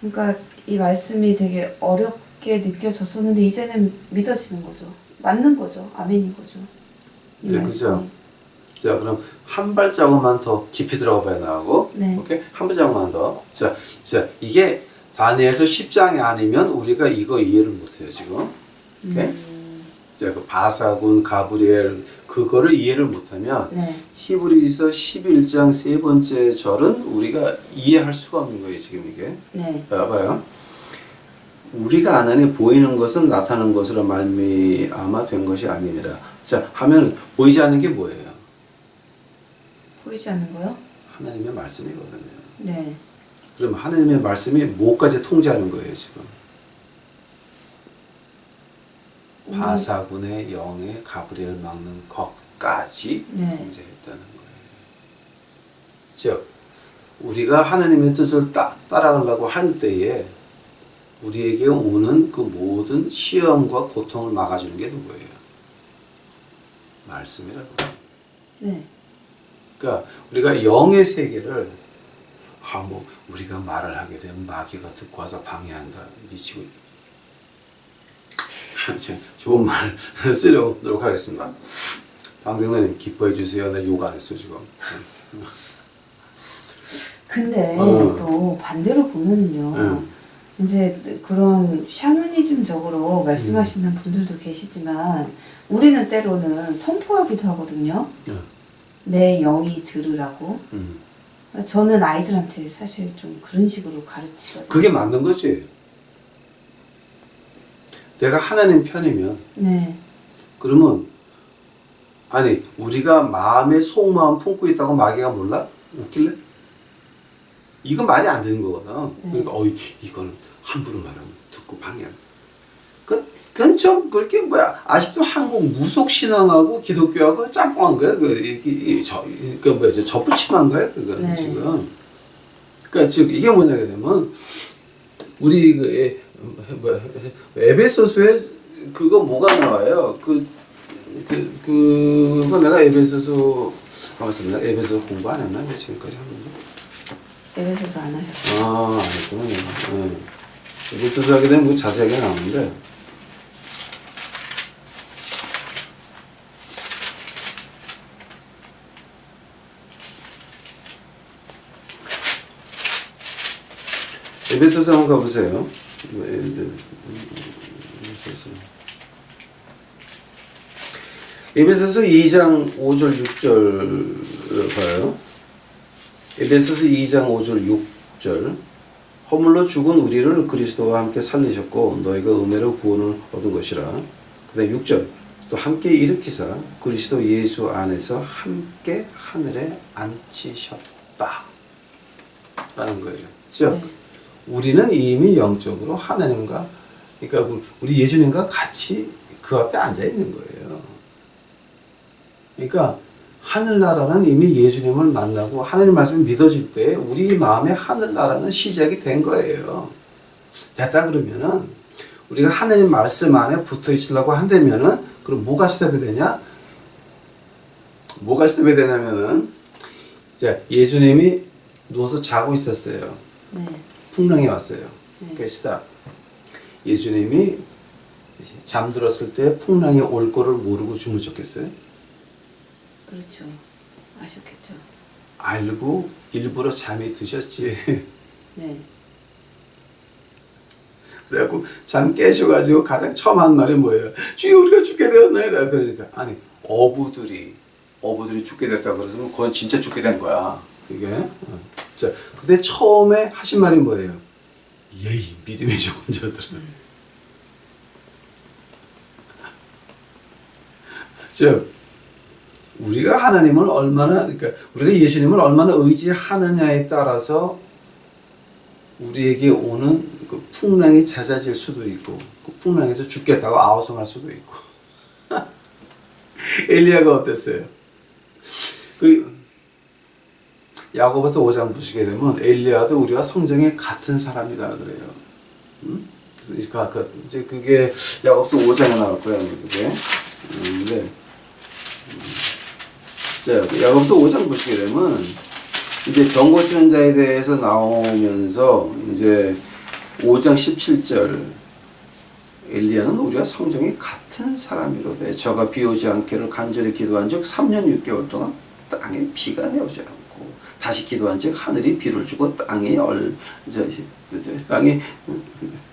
그러니까 이 말씀이 되게 어렵게 느껴졌었는데 이제는 믿어지는 거죠. 맞는 거죠. 아멘인 거죠. 이 네, 말씀이. 그죠. 자, 그럼 한 발자국만 더 깊이 들어가 봐야 나가고, 네. 오케이? 한 발자국만 더. 자, 이게 다니엘서 10장이 아니면 우리가 이거 이해를 못해요, 지금. 오케이? 자, 그 바사군, 가브리엘, 그거를 이해를 못하면, 네. 히브리서 11장 세 번째 절은 우리가 이해할 수가 없는 거예요, 지금 이게. 네. 봐봐요. 우리가 안에 보이는 것은 나타나는 것으로 말미암아 된 것이 아니니라. 자, 하면 보이지 않는 게 뭐예요? 보이지 않는 거요? 하나님의 말씀이거든요. 네. 그럼 하나님의 말씀이 뭐까지 통제하는 거예요, 지금? 바사군의 영에 가브리엘 막는 것까지 네. 통제했다는 거예요. 즉, 우리가 하나님의 뜻을 따라가려고 할 때에 우리에게 오는 그 모든 시험과 고통을 막아주는 게 누구예요? 말씀이라고. 네. 그러니까 우리가 영의 세계를 뭐 우리가 말을 하게 되면 마귀가 듣고 와서 방해한다. 미치고. 좋은 말 쓰려고 하겠습니다. 방경님 기뻐해 주세요. 나 욕 안 했어 지금. 근데 또 반대로 보면은요. 이제 그런 샤머니즘적으로 말씀하시는 분들도 계시지만 우리는 때로는 선포하기도 하거든요. 내 영이 들으라고. 저는 아이들한테 사실 좀 그런 식으로 가르치거든요. 그게 맞는 거지. 내가 하나님 편이면 네. 그러면 아니 우리가 마음에 속마음 품고 있다고 마귀가 몰라? 웃길래? 이건 말이 안 되는 거거든. 그러니까 이건 함부로 말하면 듣고 방해하는. 그건 좀 그렇게 아직도 한국 무속 신앙하고 기독교하고 짬뽕한 거야. 접붙임한 거야 그거는. 네. 지금. 그러니까 즉 이게 뭐냐게 되면 우리 에베소서에 그거 뭐가 나와요? 그거 내가 에베소서 가만있습니다. 에베소 공부 안 했나? 지금까지 한 번도. 에베소서 안 하셨어요? 안 했구나. 네. 에베소서 하게 되면 자세하게 나오는데. 에베소서 한번 가보세요. 에베소서 2장 5절 6절 봐요. 에베소서 2장 5절 6절 허물로 죽은 우리를 그리스도와 함께 살리셨고 너희가 은혜로 구원을 얻은 것이라. 그 다음 6절 또 함께 일으키사 그리스도 예수 안에서 함께 하늘에 앉히셨다 라는 거예요. 즉 우리는 이미 영적으로 하나님과 그러니까 우리 예수님과 같이 그 앞에 앉아 있는 거예요. 그러니까 하늘나라는 이미 예수님을 만나고 하나님 말씀이 믿어질 때 우리 마음에 하늘나라는 시작이 된 거예요. 됐다 그러면은 우리가 하나님 말씀 안에 붙어 있으려고 한다면은 그럼 뭐가 스텝이 되냐? 뭐가 스텝이 되냐면은 자, 예수님이 누워서 자고 있었어요. 네. 풍랑이 왔어요. 네. 계시다. 예수님이 잠들었을 때 풍랑이 올 거를 모르고 주무셨겠어요? 그렇죠. 아셨겠죠. 알고 일부러 잠이 드셨지. 네. 그래갖고 잠 깨셔가지고 가장 처음 한 말이 뭐예요? 주여 우리가 죽게 되었나이다. 그러니까 아니 어부들이 죽게 됐다 그러면 그건 진짜 죽게 된 거야. 이게. 자, 근데 처음에 하신 말이 뭐예요? 예이 믿음의 적은 자들은. 즉 우리가 하나님을 얼마나 그러니까 우리가 예수님을 얼마나 의지하느냐에 따라서 우리에게 오는 그 풍랑이 잦아질 수도 있고 그 풍랑에서 죽겠다고 아우성할 수도 있고. 엘리야가 어땠어요? 그 야고보서 5장 보시게 되면 엘리야도 우리와 성정에 같은 사람이다 그래요. 그래서 이제 그게 야고보서 5장에 나올 거예요. 그게. 근데 자, 야고보서 5장 보시게 되면 이제 병 고치는 자에 대해서 나오면서 이제 5장 17절 엘리야는 우리와 성정이 같은 사람이로되 저가 비 오지 않기를 간절히 기도한 즉 3년 6개월 동안 땅에 비가 내오지 않고 다시 기도한 즉 하늘이 비를 주고 땅에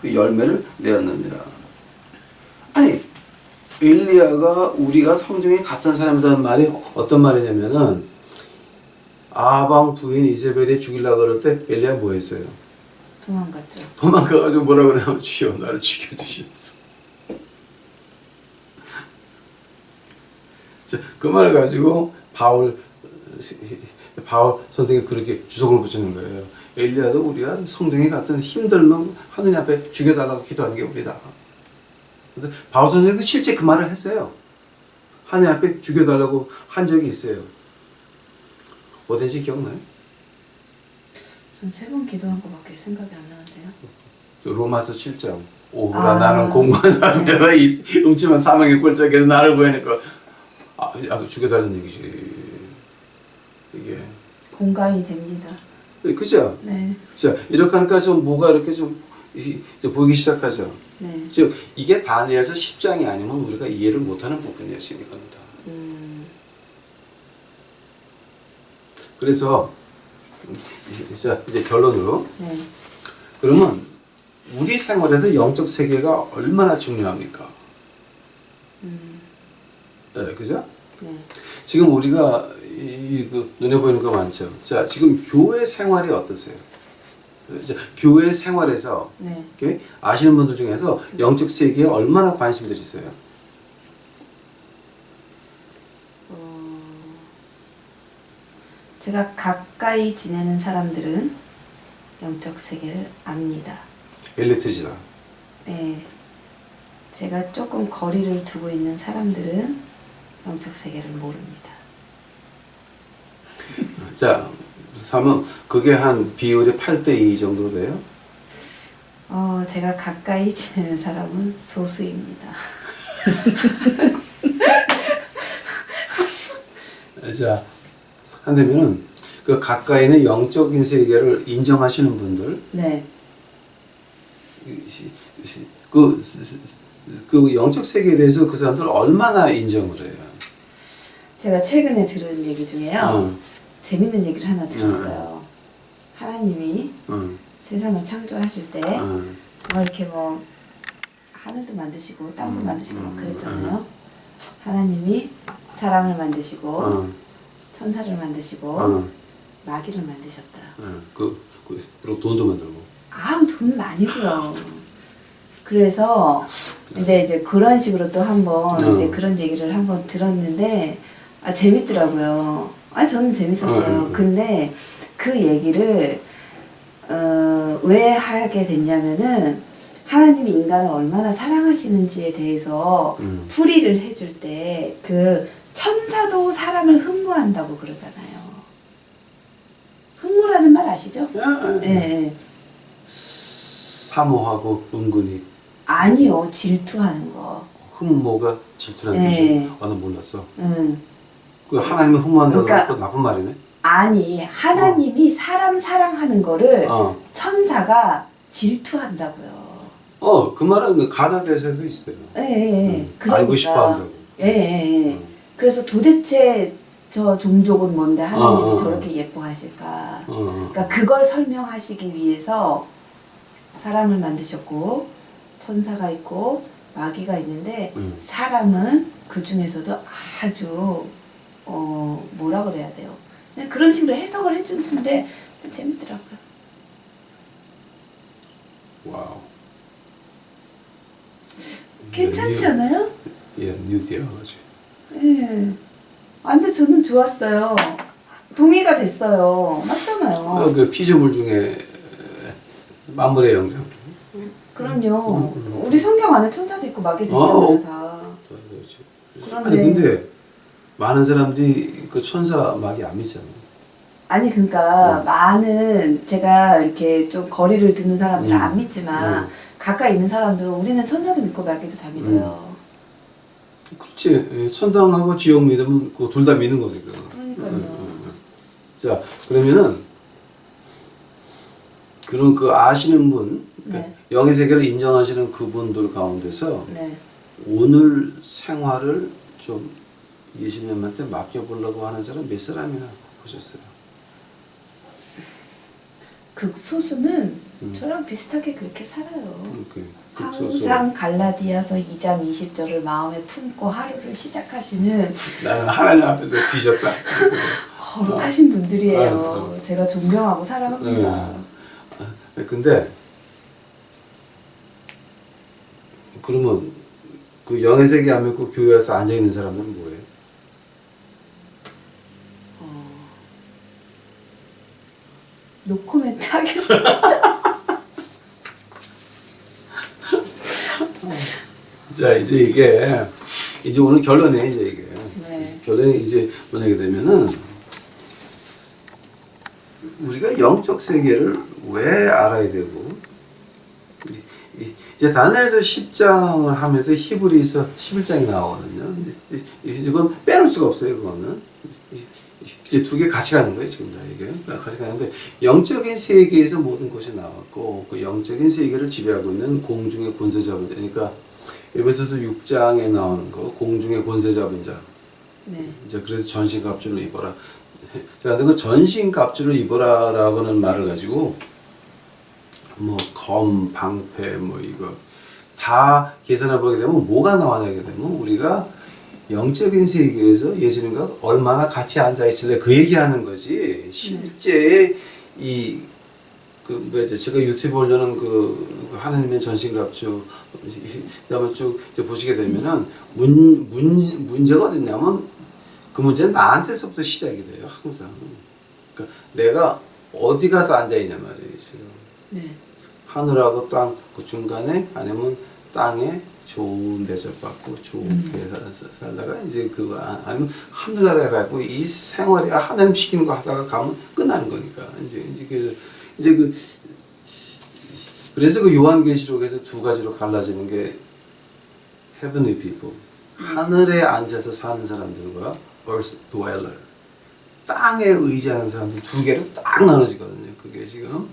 그 열매를 내었느니라. 아니 엘리야가 우리가 성정이 같은 사람이라는 말이 어떤 말이냐면은 아방 부인 이세벨이 죽이려고 그럴 때 엘리야 뭐 했어요? 도망갔죠. 도망가가지고 뭐라 그러냐면 주여 나를 죽여주시옵소서. 그 말을 가지고 바울 선생이 그렇게 주석을 붙이는 거예요. 엘리야도 우리가 성정이 같은 힘들면 하느님 앞에 죽여달라고 기도하는 게 우리다. 그래서 바울 선생도 실제 그 말을 했어요. 하느님 앞에 죽여달라고 한 적이 있어요. 어딘지 기억나요? 전 3번 기도한 거밖에 생각이 안 나는데요. 로마서 7장 오라 나는 공고한 사람이라 음침한 사망의 꼴짝에서 나를 구해니까 죽여달라는 얘기지. 이게 공감이 됩니다. 그죠? 네. 자 이렇게 하니까 좀 뭐가 이렇게 좀 이제 보이기 시작하죠. 네. 즉 이게 다니엘서 10장이 아니면 우리가 이해를 못하는 부분이에요. 지금 이거는 다. 그래서 자 이제 결론으로 네. 그러면 우리 생활에서 영적 세계가 얼마나 중요합니까? 네, 그죠? 네. 지금 우리가 그 눈에 보이는 거 많죠. 자, 지금 교회 생활이 어떠세요? 자, 교회 생활에서 네. 이렇게 아시는 분들 중에서 영적 세계에 얼마나 관심들이 있어요? 제가 가까이 지내는 사람들은 영적 세계를 압니다. 엘리트지다. 네. 제가 조금 거리를 두고 있는 사람들은 영적 세계를 모릅니다. 자, 그러면 그게 한 비율이 8대2 정도 돼요? 제가 가까이 지내는 사람은 소수입니다. 자, 한다면은 그 가까이 있는 영적인 세계를 인정하시는 분들, 네. 그 영적 세계에 대해서 그 사람들 얼마나 인정을 해요? 제가 최근에 들은 얘기 중에요. 재밌는 얘기를 하나 들었어요. 하나님이 세상을 창조하실 때 이렇게 뭐 하늘도 만드시고 땅도 만드시고 막 그랬잖아요. 하나님이 사람을 만드시고 천사를 만드시고 마귀를 만드셨다. 그리고 돈도 만들고. 아우 돈은 아니고요. 그래서 이제 그런 식으로 또 한번 이제 그런 얘기를 한번 들었는데 재밌더라고요. 저는 재밌었어요. 근데 그 얘기를 왜 하게 됐냐면은 하나님이 인간을 얼마나 사랑하시는지에 대해서 풀이를 해줄 때 그 천사도 사람을 흠모한다고 그러잖아요. 흠모라는 말 아시죠? 네. 사모하고 은근히. 아니요, 질투하는 거. 흠모가 질투라는 네. 뜻이 나는 몰랐어. 그 하나님을 흠모한다고 그러니까, 그 나쁜 말이네. 아니 하나님이 사람 사랑하는 거를 천사가 질투한다고요. 그 말은 가나다에서도 있어요. 예. 알고 싶어 한다고. 예. 그래서 도대체 저 종족은 뭔데 하나님이 저렇게 예뻐하실까? 그러니까 그걸 설명하시기 위해서 사람을 만드셨고 천사가 있고 마귀가 있는데 사람은 그 중에서도 아주 뭐라 그래야 돼요? 그냥 그런 식으로 해석을 해주는데 재밌더라고요. 와우. 괜찮지 않아요? 예, 뉴디어 아주. 예. 근데 저는 좋았어요. 동의가 됐어요. 맞잖아요. 그 피조물 중에 만물의 영장. 그럼요. 우리 성경 안에 천사도 있고 마귀도 있잖아요, 다. 그렇지. 아니 근데 많은 사람들이 그 천사 마귀 안 믿잖아. 아니 그러니까 많은 제가 이렇게 좀 거리를 두는 사람들은 안 믿지만 가까이 있는 사람들은 우리는 천사도 믿고 마귀도 다 믿어요. 그렇지. 천당하고 지옥 믿으면 그 둘 다 믿는 거니까. 자, 그러면은 그런 그 아시는 분, 그러니까 네. 영의 세계를 인정하시는 그분들 가운데서 네. 오늘 생활을 좀 예수님한테 맡겨보려고 하는 사람 몇 사람이나 보셨어요? 극소수는 저랑 비슷하게 그렇게 살아요. 극소수. 항상 갈라디아서 2장 20절을 마음에 품고 하루를 시작하시는 나는 하나님 앞에서 뒤졌다. 거룩하신 분들이에요. 어. 제가 존경하고 사랑합니다. 근데 그러면 그 영의 세계 안 믿고 교회 와서 앉아 있는 사람들은 뭐예요? 노코멘트 하겠습니다. 자, 이제 이게 이제 오늘 결론이에요. 이제 이게 네. 결론이 이제 뭐냐게 되면은 우리가 영적 세계를 왜 알아야 되고 이제 다니엘서 10장을 하면서 히브리서 11장이 나오거든요. 이건 빼놓을 수가 없어요. 그거는 이제 두 개 같이 가는 거예요. 지금 다 이게 같이 가는데 영적인 세계에서 모든 것이 나왔고 그 영적인 세계를 지배하고 있는 공중의 권세 잡은 자. 그러니까 에베소서 6장에 나오는 거 공중의 권세 잡은 자. 네. 이제 그래서 전신갑주를 입어라. 제가 그 전신갑주를 입어라라고는 말을 가지고 뭐 검, 방패 뭐 이거 다 계산해 보게 되면 뭐가 나와나게 되면 우리가 영적인 세계에서 예수님과 얼마나 같이 앉아 있을래 그 얘기하는 거지. 실제 이 그 뭐지 제가 유튜브 올려놓은 그 하나님의 전신갑주 그다음에 쭉 이제 보시게 되면은 문제가 어딨냐면 그 문제는 나한테서부터 시작이 돼요. 항상. 그러니까 내가 어디 가서 앉아 있냐 말이에요. 지금. 네. 하늘하고 땅 그 중간에 아니면 땅에 좋은 대접받고 좋게 살다가 이제 그거 아니면 하늘나라에 가고 이 생활이 하나님 시키는 거 하다가 가면 끝나는 거니까 이제 그래서 그 요한계시록에서 두 가지로 갈라지는 게 heavenly people 하늘에 앉아서 사는 사람들과 earth dweller 땅에 의지하는 사람들 두 개로 딱 나눠지거든요. 그게 지금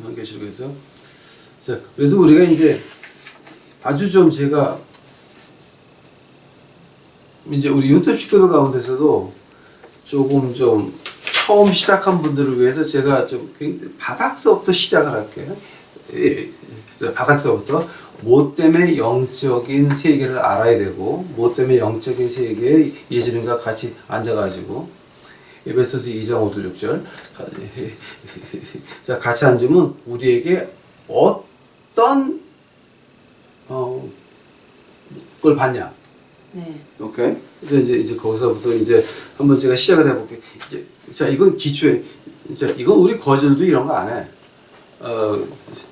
요한계시록에서 자 그래서 우리가 이제 아주 좀 제가 이제 우리 유튜브 식구들 가운데서도 조금 좀 처음 시작한 분들을 위해서 제가 좀 굉장히 바닥서부터 시작을 할게요. 바닥서부터 뭐 때문에 영적인 세계를 알아야 되고 뭐 때문에 영적인 세계에 예수님과 같이 앉아가지고 에베소서 2장 5절 6절 자 같이 앉으면 우리에게 어떤 걸 받냐? 네. 오케이. 이제 거기서부터 이제 한번 제가 시작을 해볼게요. 이제 자 이건 기초에 자 이건 우리 거질도 이런 거 안 해.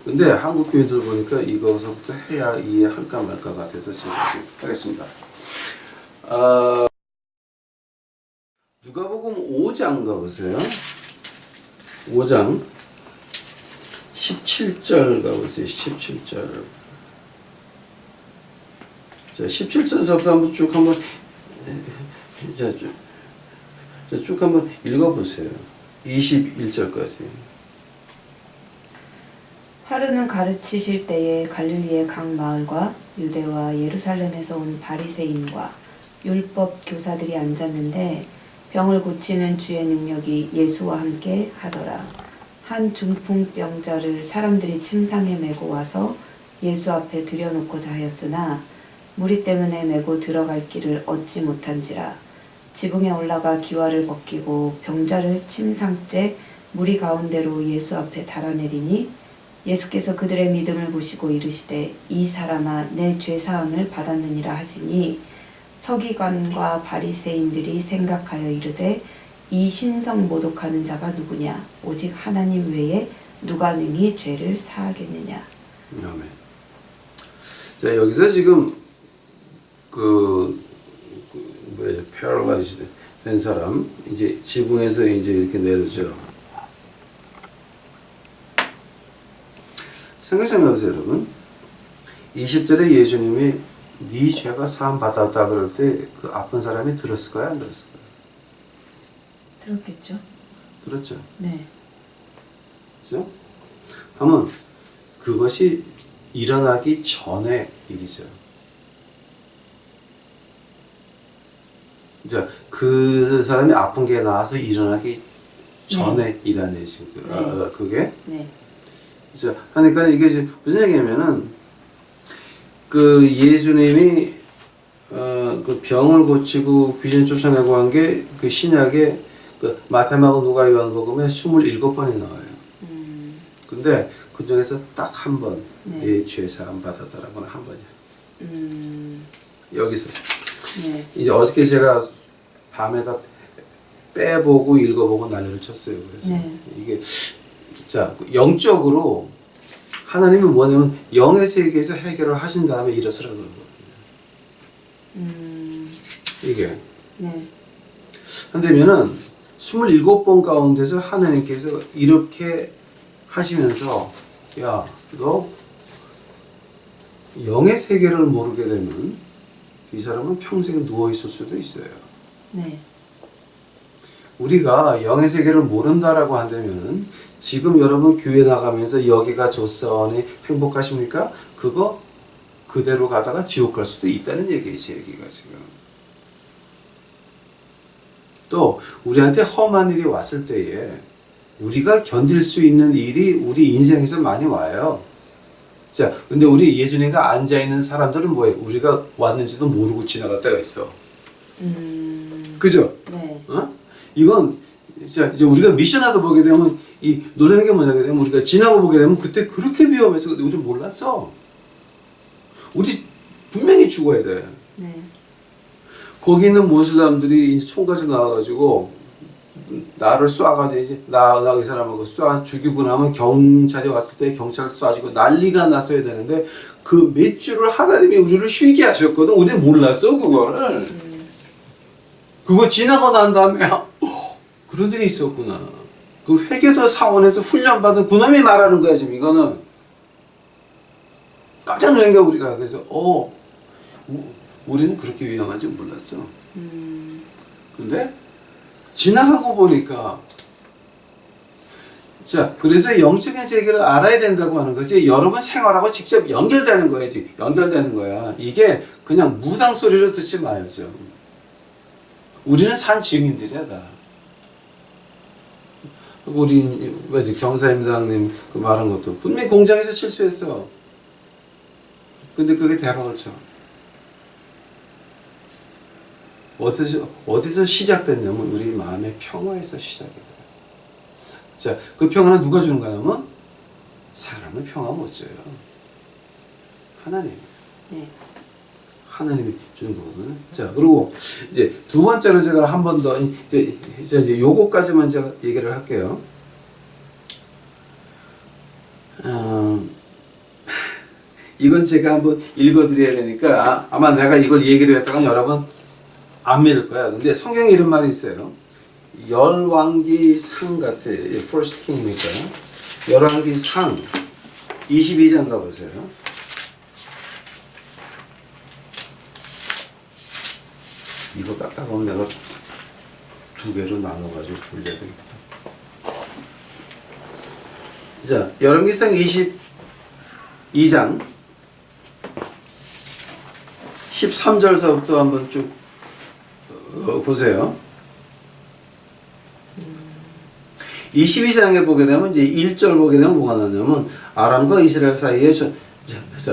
근데 한국 교인들 보니까 이거서부터 해야 이해할까 말까 같아서 제가 하겠습니다. 누가복음 5장 가보세요. 5장 17절 가보세요. 17절. 자, 17절부터 한번 쭉 한번 쭉 한번 읽어보세요. 21절까지. 하루는 가르치실 때에 갈릴리의 각 마을과 유대와 예루살렘에서 온 바리새인과 율법 교사들이 앉았는데 병을 고치는 주의 능력이 예수와 함께 하더라. 한 중풍병자를 사람들이 침상에 메고 와서 예수 앞에 들여놓고자 하였으나 무리 때문에 메고 들어갈 길을 얻지 못한지라. 지붕에 올라가 기와를 벗기고 병자를 침상째 무리 가운데로 예수 앞에 달아내리니 예수께서 그들의 믿음을 보시고 이르시되 이 사람아 내 죄사함을 받았느니라 하시니 서기관과 바리새인들이 생각하여 이르되 이 신성 모독하는 자가 누구냐 오직 하나님 외에 누가 능히 죄를 사하겠느냐. 아멘. 자 여기서 지금 패러라이즈 된 사람 이제 지붕에서 이제 이렇게 내려죠. 생각 좀 해보세요, 여러분. 20절에 예수님이 네 죄가 사함 받았다 그럴 때 그 아픈 사람이 들었을까요, 안 들었을까요? 들었겠죠. 들었죠? 네. 그죠? 하면 그것이 일어나기 전의 일이죠. 이제 그 사람이 아픈 게 나와서 일어나기 전에 일하는 얘기죠. 그게. 네. 그죠? 그러니까 이게 이제 무슨 얘기냐면은 그 예수님이 그 병을 고치고 귀신 쫓아내고 한 게 그 신약에 그 마태마고 누가 요한복음에 27번이 나와요. 근데 그 중에서 딱 한 번, 네. 내 죄 사함 받았다라고는 한 번이에요. 여기서. 네. 이제 어저께 제가 밤에다 빼보고 읽어보고 난리를 쳤어요. 그래서 네. 이게 자 영적으로 하나님은 뭐냐면 영의 세계에서 해결을 하신 다음에 일어서라 그런 거거든요. 이게 네. 한다면은 27번 가운데서 하나님께서 이렇게 하시면서 야, 너 영의 세계를 모르게 되면 이 사람은 평생 누워 있을 수도 있어요. 네. 우리가 영의 세계를 모른다라고 한다면은 지금 여러분 교회 나가면서 여기가 좋사오니 행복하십니까? 그거 그대로 가다가 지옥 갈 수도 있다는 얘기지, 얘기가 지금. 또 우리한테 험한 일이 왔을 때에 우리가 견딜 수 있는 일이 우리 인생에서 많이 와요. 자, 근데 우리 예수님과 앉아 있는 사람들은 뭐예요? 우리가 왔는지도 모르고 지나갈 때가 있어. 그죠? 네. 어? 이건 자, 이제 우리가 미션하다 보게 되면 이 놀라는 게 뭐냐면 되면 우리가 지나고 보게 되면 그때 그렇게 위험해서 우리 몰랐어. 우리 분명히 죽어야 돼. 네. 거기 있는 모슬람들이 이제 총 가지고 나와가지고 나를 쏴가지고 이제 나 이 사람하고 쏴 죽이고 나면 경찰이 왔을 때 경찰 쏴주고 난리가 났어야 되는데 그 몇 주를 하나님이 우리를 쉬게 하셨거든. 우리는 몰랐어 그거를. 그거 지나고 난 다음에 그런 일이 있었구나. 그 회계도 사원에서 훈련받은 그놈이 말하는 거야 지금 이거는. 깜짝 놀란 거야 우리가. 그래서 우리는 그렇게 위험한지 몰랐어. 근데 지나가고 보니까 자 그래서 영적인 세계를 알아야 된다고 하는 것이 여러분 생활하고 직접 연결되는 거야지. 연결되는 거야. 이게 그냥 무당 소리로 듣지 마요죠. 우리는 산 증인들이야 다. 우리 경사임당님 그 말한 것도 분명히 공장에서 실수했어. 근데 그게 대박을 쳐. 어디서 시작됐냐면 우리 마음의 평화에서 시작이 돼요. 자, 그 평화는 누가 주는 거냐면 사람은 평화 못 줘요. 하나님. 네. 하나님이 주는 거거든요. 자, 그리고 이제 두 번째로 제가 한 번 더 이제 요거까지만 제가 얘기를 할게요. 이건 제가 한번 읽어드려야 되니까 아마 내가 이걸 얘기를 했다가 여러분 안 믿을 거야. 근데 성경에 이런 말이 있어요. 열왕기 상 같아. First King이니까 열왕기 상 22장 가보세요. 이거 갖다가 내가 두 개로 나눠가지고 돌려야 되겠다. 자, 열왕기상 22장 13절서부터 한번 쭉 보세요. 22장에 보게 되면 이제 1절 보게 되면 뭐가 나냐면 아람과 이스라엘 사이에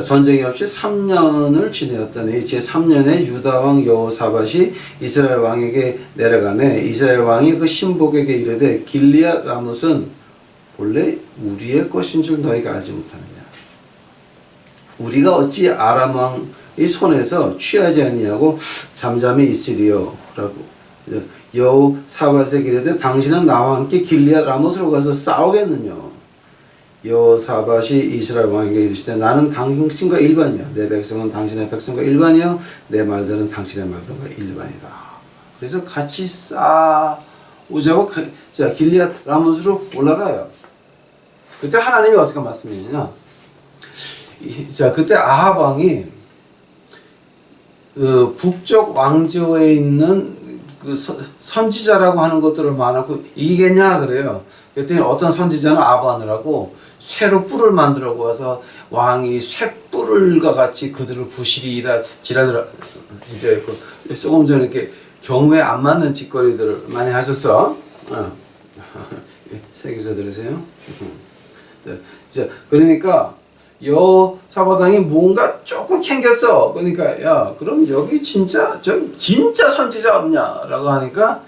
전쟁이 없이 3년을 지내었더니 제 3년에 유다 왕 여호사밧이 이스라엘 왕에게 내려가매 이스라엘 왕이 그 신복에게 이르되 길리앗 라못은 본래 우리의 것인 줄 너희가 알지 못하느냐. 우리가 어찌 아람 왕의 손에서 취하지 아니하고 잠잠히 있으리요 라고 여호사밧에게 이르되 당신은 나와 함께 길리앗 라못으로 가서 싸우겠느냐. 여호사밧이 이스라엘 왕에게 이르시되 나는 당신과 일반이야. 내 백성은 당신의 백성과 일반이요 내 말들은 당신의 말들과 일반이다. 그래서 같이 싸우자고 자 길리앗 라못으로 올라가요. 그때 하나님이 어떻게 말씀했느냐. 자 그때 아합 왕이 북쪽 왕조에 있는 그 선지자라고 하는 것들을 많았고 이기겠냐 그래요. 그랬더니 어떤 선지자는 아반이라고 쇠로 뿔을 만들어 와서 왕이 쇠뿔과 같이 그들을 부시리이다 지랄들 이제 그 조금 전에 이렇게 경우에 안 맞는 짓거리들을 많이 하셨어. 세계에서 들으세요. 자, 그러니까 여사바당이 뭔가 조금 캥겼어. 그러니까 야 그럼 여기 진짜 선지자 없냐라고 하니까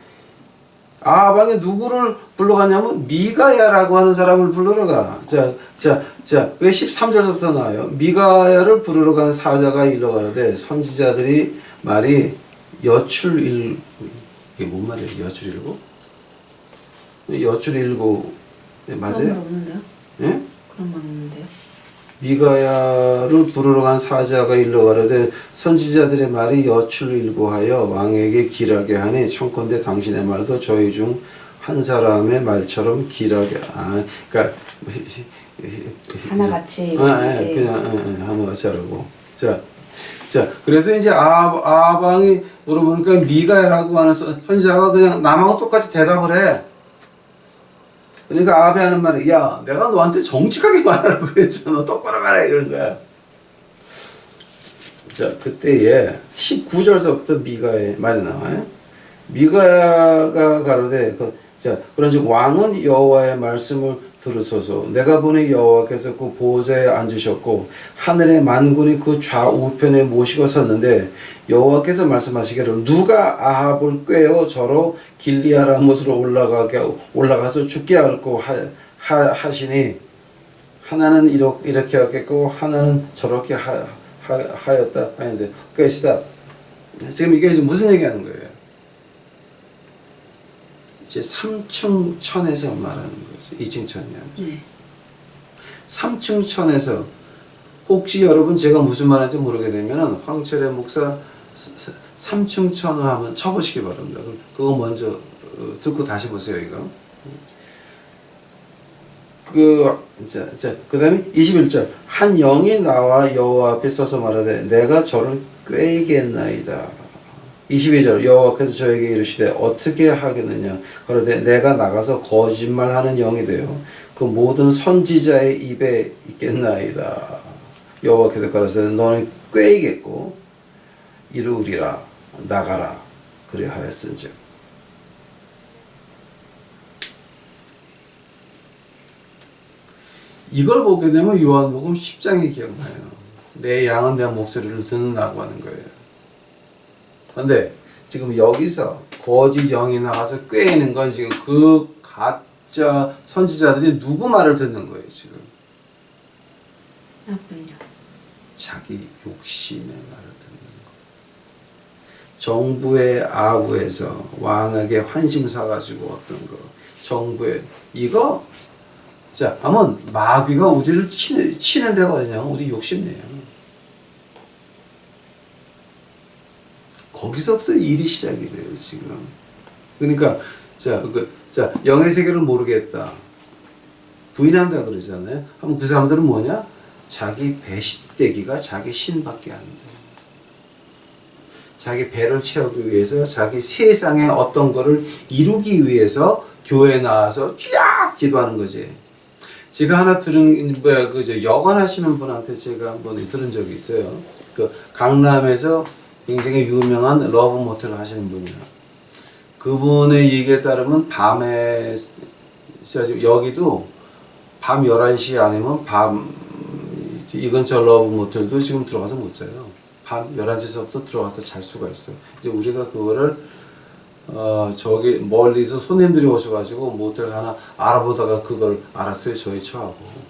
아방이 누구를 불러가냐면 미가야라고 하는 사람을 불러러 가. 왜 13절부터 나와요? 미가야를 부르러 가는 사자가 일러가는데 선지자들이 말이 여출일 이게 뭔 말이에요? 여출일고? 여출일고 맞아요? 그런 말 없는데요? 예? 그런 말 없는데요? 미가야를 부르러 간 사자가 일러가로되 선지자들의 말이 여출일고하여 왕에게 길하게 하니 청컨대 당신의 말도 저희 중 한 사람의 말처럼 길하게 그러니까 하나같이 그냥 하나같이 하라고 자 그래서 이제 아방이 물어보니까 미가야라고 하는 선지자가 그냥 남하고 똑같이 대답을 해. 그러니까 아합이 하는 말이 야 내가 너한테 정직하게 말하라고 그랬잖아. 똑바로 말해 이런 거야. 자 그때에 19절서부터 미가의 말이 나와요. 미가가 가로되 그런즉 왕은 여호와의 말씀을 들으소서. 내가 보니 여호와께서 그 보좌에 앉으셨고 하늘의 만군이 그 좌우편에 모시고 섰는데 여호와께서 말씀하시기를 누가 아합을 꾀어 저로 길리아 라못으로 올라가서 죽게 할고 하시니 하나는 이렇게 하겠고 하나는 저렇게 하였다 하는데 끝이다. 지금 이게 무슨 얘기하는 거예요? 제 3층 천에서 말하는 거죠. 2층 천이야. 네. 3층 천에서 혹시 여러분 제가 무슨 말인지 모르게 되면 황철의 목사 3층 천을 한번 쳐보시기 바랍니다. 그거 먼저 듣고 다시 보세요 이거. 그 다음에 21절 한 영이 나와 여호와 앞에 서서 말하되 내가 저를 꾀이겠나이다. 22절 여호와께서 저에게 이르시되 어떻게 하겠느냐 그러되 내가 나가서 거짓말하는 영이 되어 그 모든 선지자의 입에 있겠나이다. 여호와께서 가라사대 너는 꾀이겠고 이루리라 나가라 그래 하였은즉. 이걸 보게 되면 요한복음 10장이 기억나요. 내 양은 내 목소리를 듣는다고 하는 거예요. 그런데 지금 여기서 거짓 영이 나와서 꾀이는 건 지금 그 가짜 선지자들이 누구 말을 듣는 거예요 지금? 나쁜요. 자기 욕심의 말을 듣는 거. 정부의 아부에서 왕에게 환심 사가지고 어떤 거 정부의 이거 한번 마귀가 우리를 치는 데가 어디냐면 우리 욕심이에요. 거기서부터 일이 시작이 돼요 지금. 그러니까 영의 세계를 모르겠다 부인한다 그러잖아요. 그럼 그 사람들은 뭐냐? 자기 배시대기가 자기 신밖에 안 돼. 자기 배를 채우기 위해서 자기 세상에 어떤 거를 이루기 위해서 교회에 나와서 쫙 기도하는 거지. 제가 하나 들은 여관하시는 분한테 제가 한번 들은 적이 있어요. 그 강남에서 굉장히 유명한 러브 모텔을 하시는 분이에요. 그분의 얘기에 따르면 밤에 여기도 밤 11시 아니면 이 근처 러브 모텔도 지금 들어가서 못 자요. 밤 11시서부터 들어가서 잘 수가 있어요. 이제 우리가 그거를 저기 멀리서 손님들이 오셔가지고 모텔 하나 알아보다가 그걸 알았어요. 저희 처하고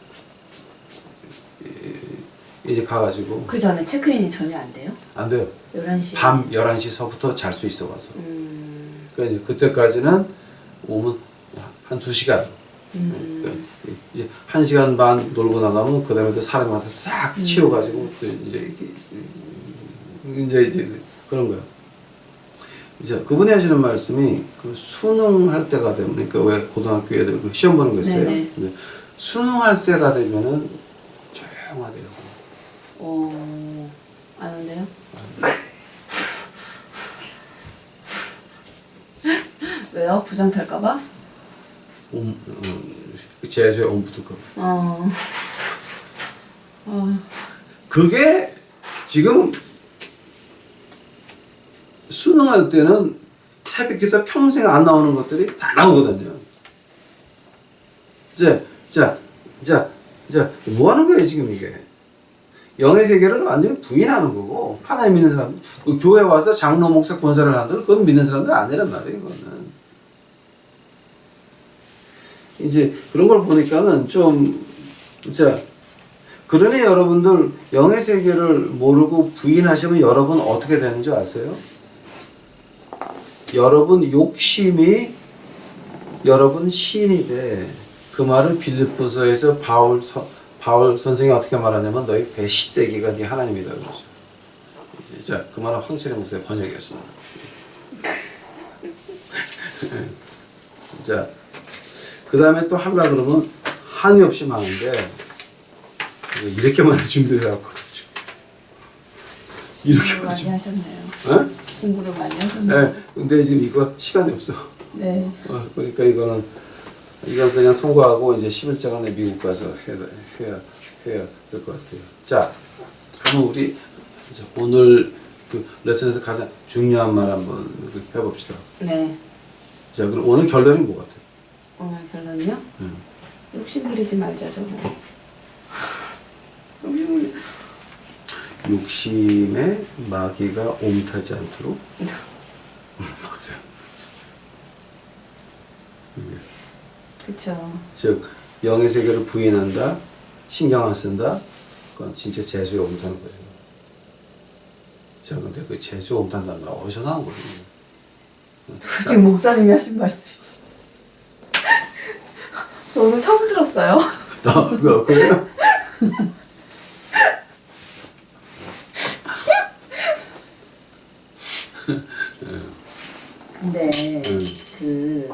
이제 가가지고 그 전에 체크인이 전혀 안 돼요? 안 돼요. 11시. 밤 11시서부터 잘 수 있어 가서. 그러니까 이제 그때까지는 오면 한 2시간. 그러니까 이제 1시간 반 놀고 나가면 그 다음에 또 사람 가서 싹 치워가지고 이제 그런 거예요. 이제 그분이 하시는 말씀이 그 수능할 때가 되면 그러니까 왜 고등학교 애들 그 시험 보는 거 있어요. 근데 수능할 때가 되면은 조용하대요. 아는데요? 왜요? 부장 탈까봐? 재수에 옴붙을까 봐. 어. 그게 지금 수능할 때는 새벽기도 평생 안 나오는 것들이 다 나오거든요. 뭐 하는 거예요, 지금 이게? 영의 세계를 완전히 부인하는 거고, 하나님 믿는 사람, 그 교회 와서 장로, 목사, 권사를 하들 그건 믿는 사람들 아니란 말이에요, 이거는. 이제 그런 걸 보니까는 좀, 그러니 여러분들 영의 세계를 모르고 부인하시면 여러분 어떻게 되는 줄 아세요? 여러분 욕심이 여러분 신이 돼. 그 말을 빌립보서에서 바울 선생이 어떻게 말하냐면 너희 배시대기가 네 하나님이다 그러죠. 자, 그 말은 황철의 목사의 번역이었습니다. 자, 그 다음에 또 하려고 그러면 한이 없이 많은데 이렇게 많이 준비를 해왔거든요. 이렇게 공부를 많이 하셨네요. 네? 공부를 많이 하셨네요. 네, 근데 지금 이거 시간이 없어. 네. 그러니까 이건 그냥 통과하고 이제 10일장은 미국 가서 해야 될 것 같아요. 자, 한번 우리 오늘 그 레슨에서 가장 중요한 말 한번 해봅시다. 네. 자, 그럼 오늘 결론이 뭐 같아요? 오늘 결론이요? 욕심 부리지 말자죠. 뭐. 욕심의 마귀가 옴타지 않도록. 그렇죠. 즉 영의 세계를 부인한다, 신경 안 쓴다, 그건 진짜 재수에 옴타는 거죠. 자, 근데 그 재수에 옴탄다는 말 어디서 나온 거예요? 지금 목사님이 하신 말씀이죠. 저 오늘 처음 들었어요. 그래요? 근데 그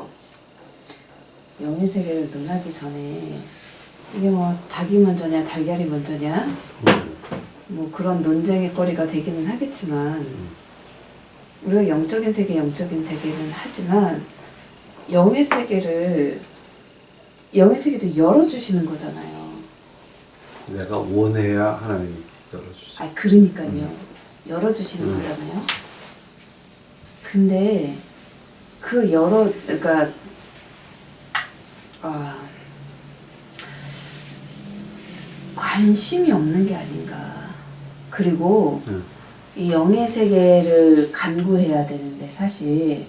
영의 세계를 논하기 전에 이게 뭐 닭이 먼저냐 달걀이 먼저냐 뭐 그런 논쟁의 거리가 되기는 하겠지만 우리가 영적인 세계는 하지만 영의 세계도 열어주시는 거잖아요. 내가 원해야 하나님이 열어주지. 아, 그러니까요. 열어주시는 거잖아요. 근데 그러니까 관심이 없는 게 아닌가. 그리고 이 영의 세계를 간구해야 되는데 사실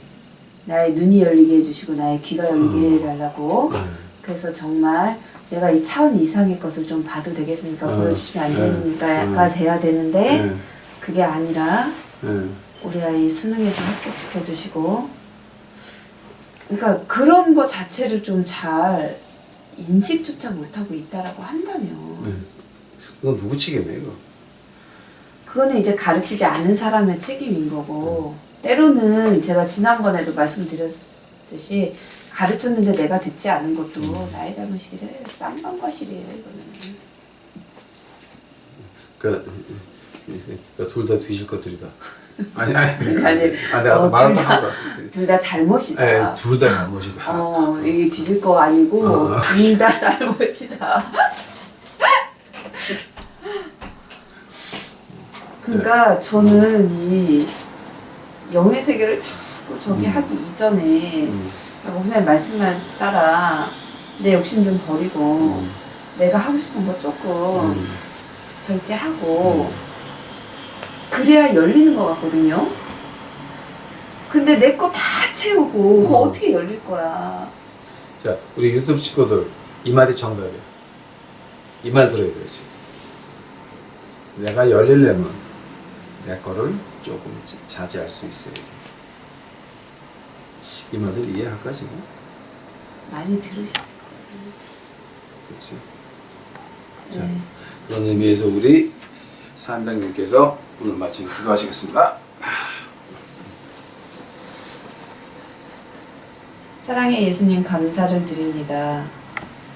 나의 눈이 열리게 해주시고 나의 귀가 열리게 해달라고. 그래서 정말 내가 이 차원 이상의 것을 좀 봐도 되겠습니까? 보여주시면 안 됩니까?가 돼야 되는데 그게 아니라 우리 아이 수능에서 합격시켜 주시고, 그러니까 그런 거 자체를 좀 잘 인식조차 못하고 있다라고 한다면 그건 누구 책임이에요, 이거? 그거는 이제 가르치지 않은 사람의 책임인 거고, 때로는 제가 지난번에도 말씀드렸듯이 가르쳤는데 내가 듣지 않은 것도 나의 잘못이기 때문에 쌍방과실이에요, 이거는. 그러니까 둘 다 뒤질 것들이다. 아니 둘 내가 말한 거 둘 다 잘못이다. 네, 둘 다 잘못이다. 이게 뒤질 거 아니고 둘 다 잘못이다. 그러니까 저는 이 영의 세계를 자꾸 저기 하기 이전에 목사님 말씀을 따라 내 욕심 좀 버리고 내가 하고 싶은 거 조금 절제하고 그래야 열리는 것 같거든요. 근데 내 거 다 채우고 그거 어떻게 열릴 거야. 자, 우리 유튜브 친구들 이 말이 정답이야. 이 말 들어야 되지. 내가 열리려면 내 거를 조금 자제할 수 있어야 돼. 이 말들 이해할까 지금? 많이 들으셨을 거예요. 그렇지. 자, 네. 그런 의미에서 우리 사임당님께서 오늘 마침 기도하시겠습니다. 사랑의 예수님 감사를 드립니다.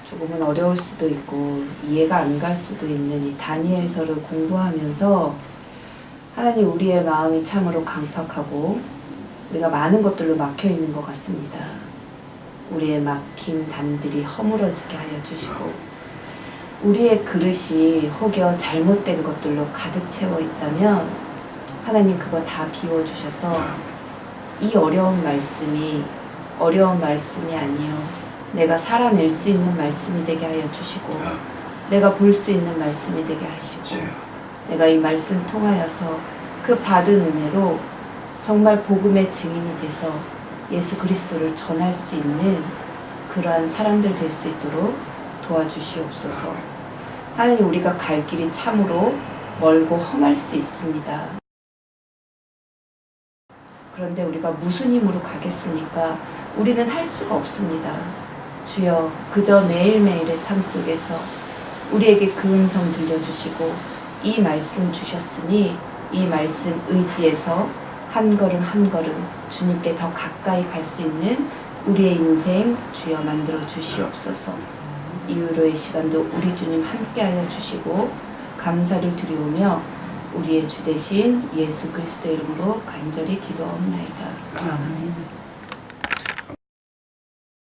조금은 어려울 수도 있고 이해가 안 갈 수도 있는 이 다니엘서를 공부하면서 하나님 우리의 마음이 참으로 강팍하고 우리가 많은 것들로 막혀 있는 것 같습니다. 우리의 막힌 담들이 허물어지게 하여 주시고 우리의 그릇이 혹여 잘못된 것들로 가득 채워 있다면 하나님 그거 다 비워주셔서 이 어려운 말씀이 어려운 말씀이 아니요 내가 살아낼 수 있는 말씀이 되게 하여 주시고 내가 볼 수 있는 말씀이 되게 하시고 내가 이 말씀 통하여서 그 받은 은혜로 정말 복음의 증인이 돼서 예수 그리스도를 전할 수 있는 그러한 사람들 될 수 있도록 도와주시옵소서. 하나님 우리가 갈 길이 참으로 멀고 험할 수 있습니다. 그런데 우리가 무슨 힘으로 가겠습니까? 우리는 할 수가 없습니다. 주여 그저 매일매일의 삶 속에서 우리에게 그 음성 들려주시고 이 말씀 주셨으니 이 말씀 의지해서 한 걸음 한 걸음 주님께 더 가까이 갈 수 있는 우리의 인생 주여 만들어 주시옵소서. 이후로의 시간도 우리 주님 함께하여 주시고 감사를 드리오며 우리의 주 되신 예수 그리스도 이름으로 간절히 기도하옵나이다. 아멘.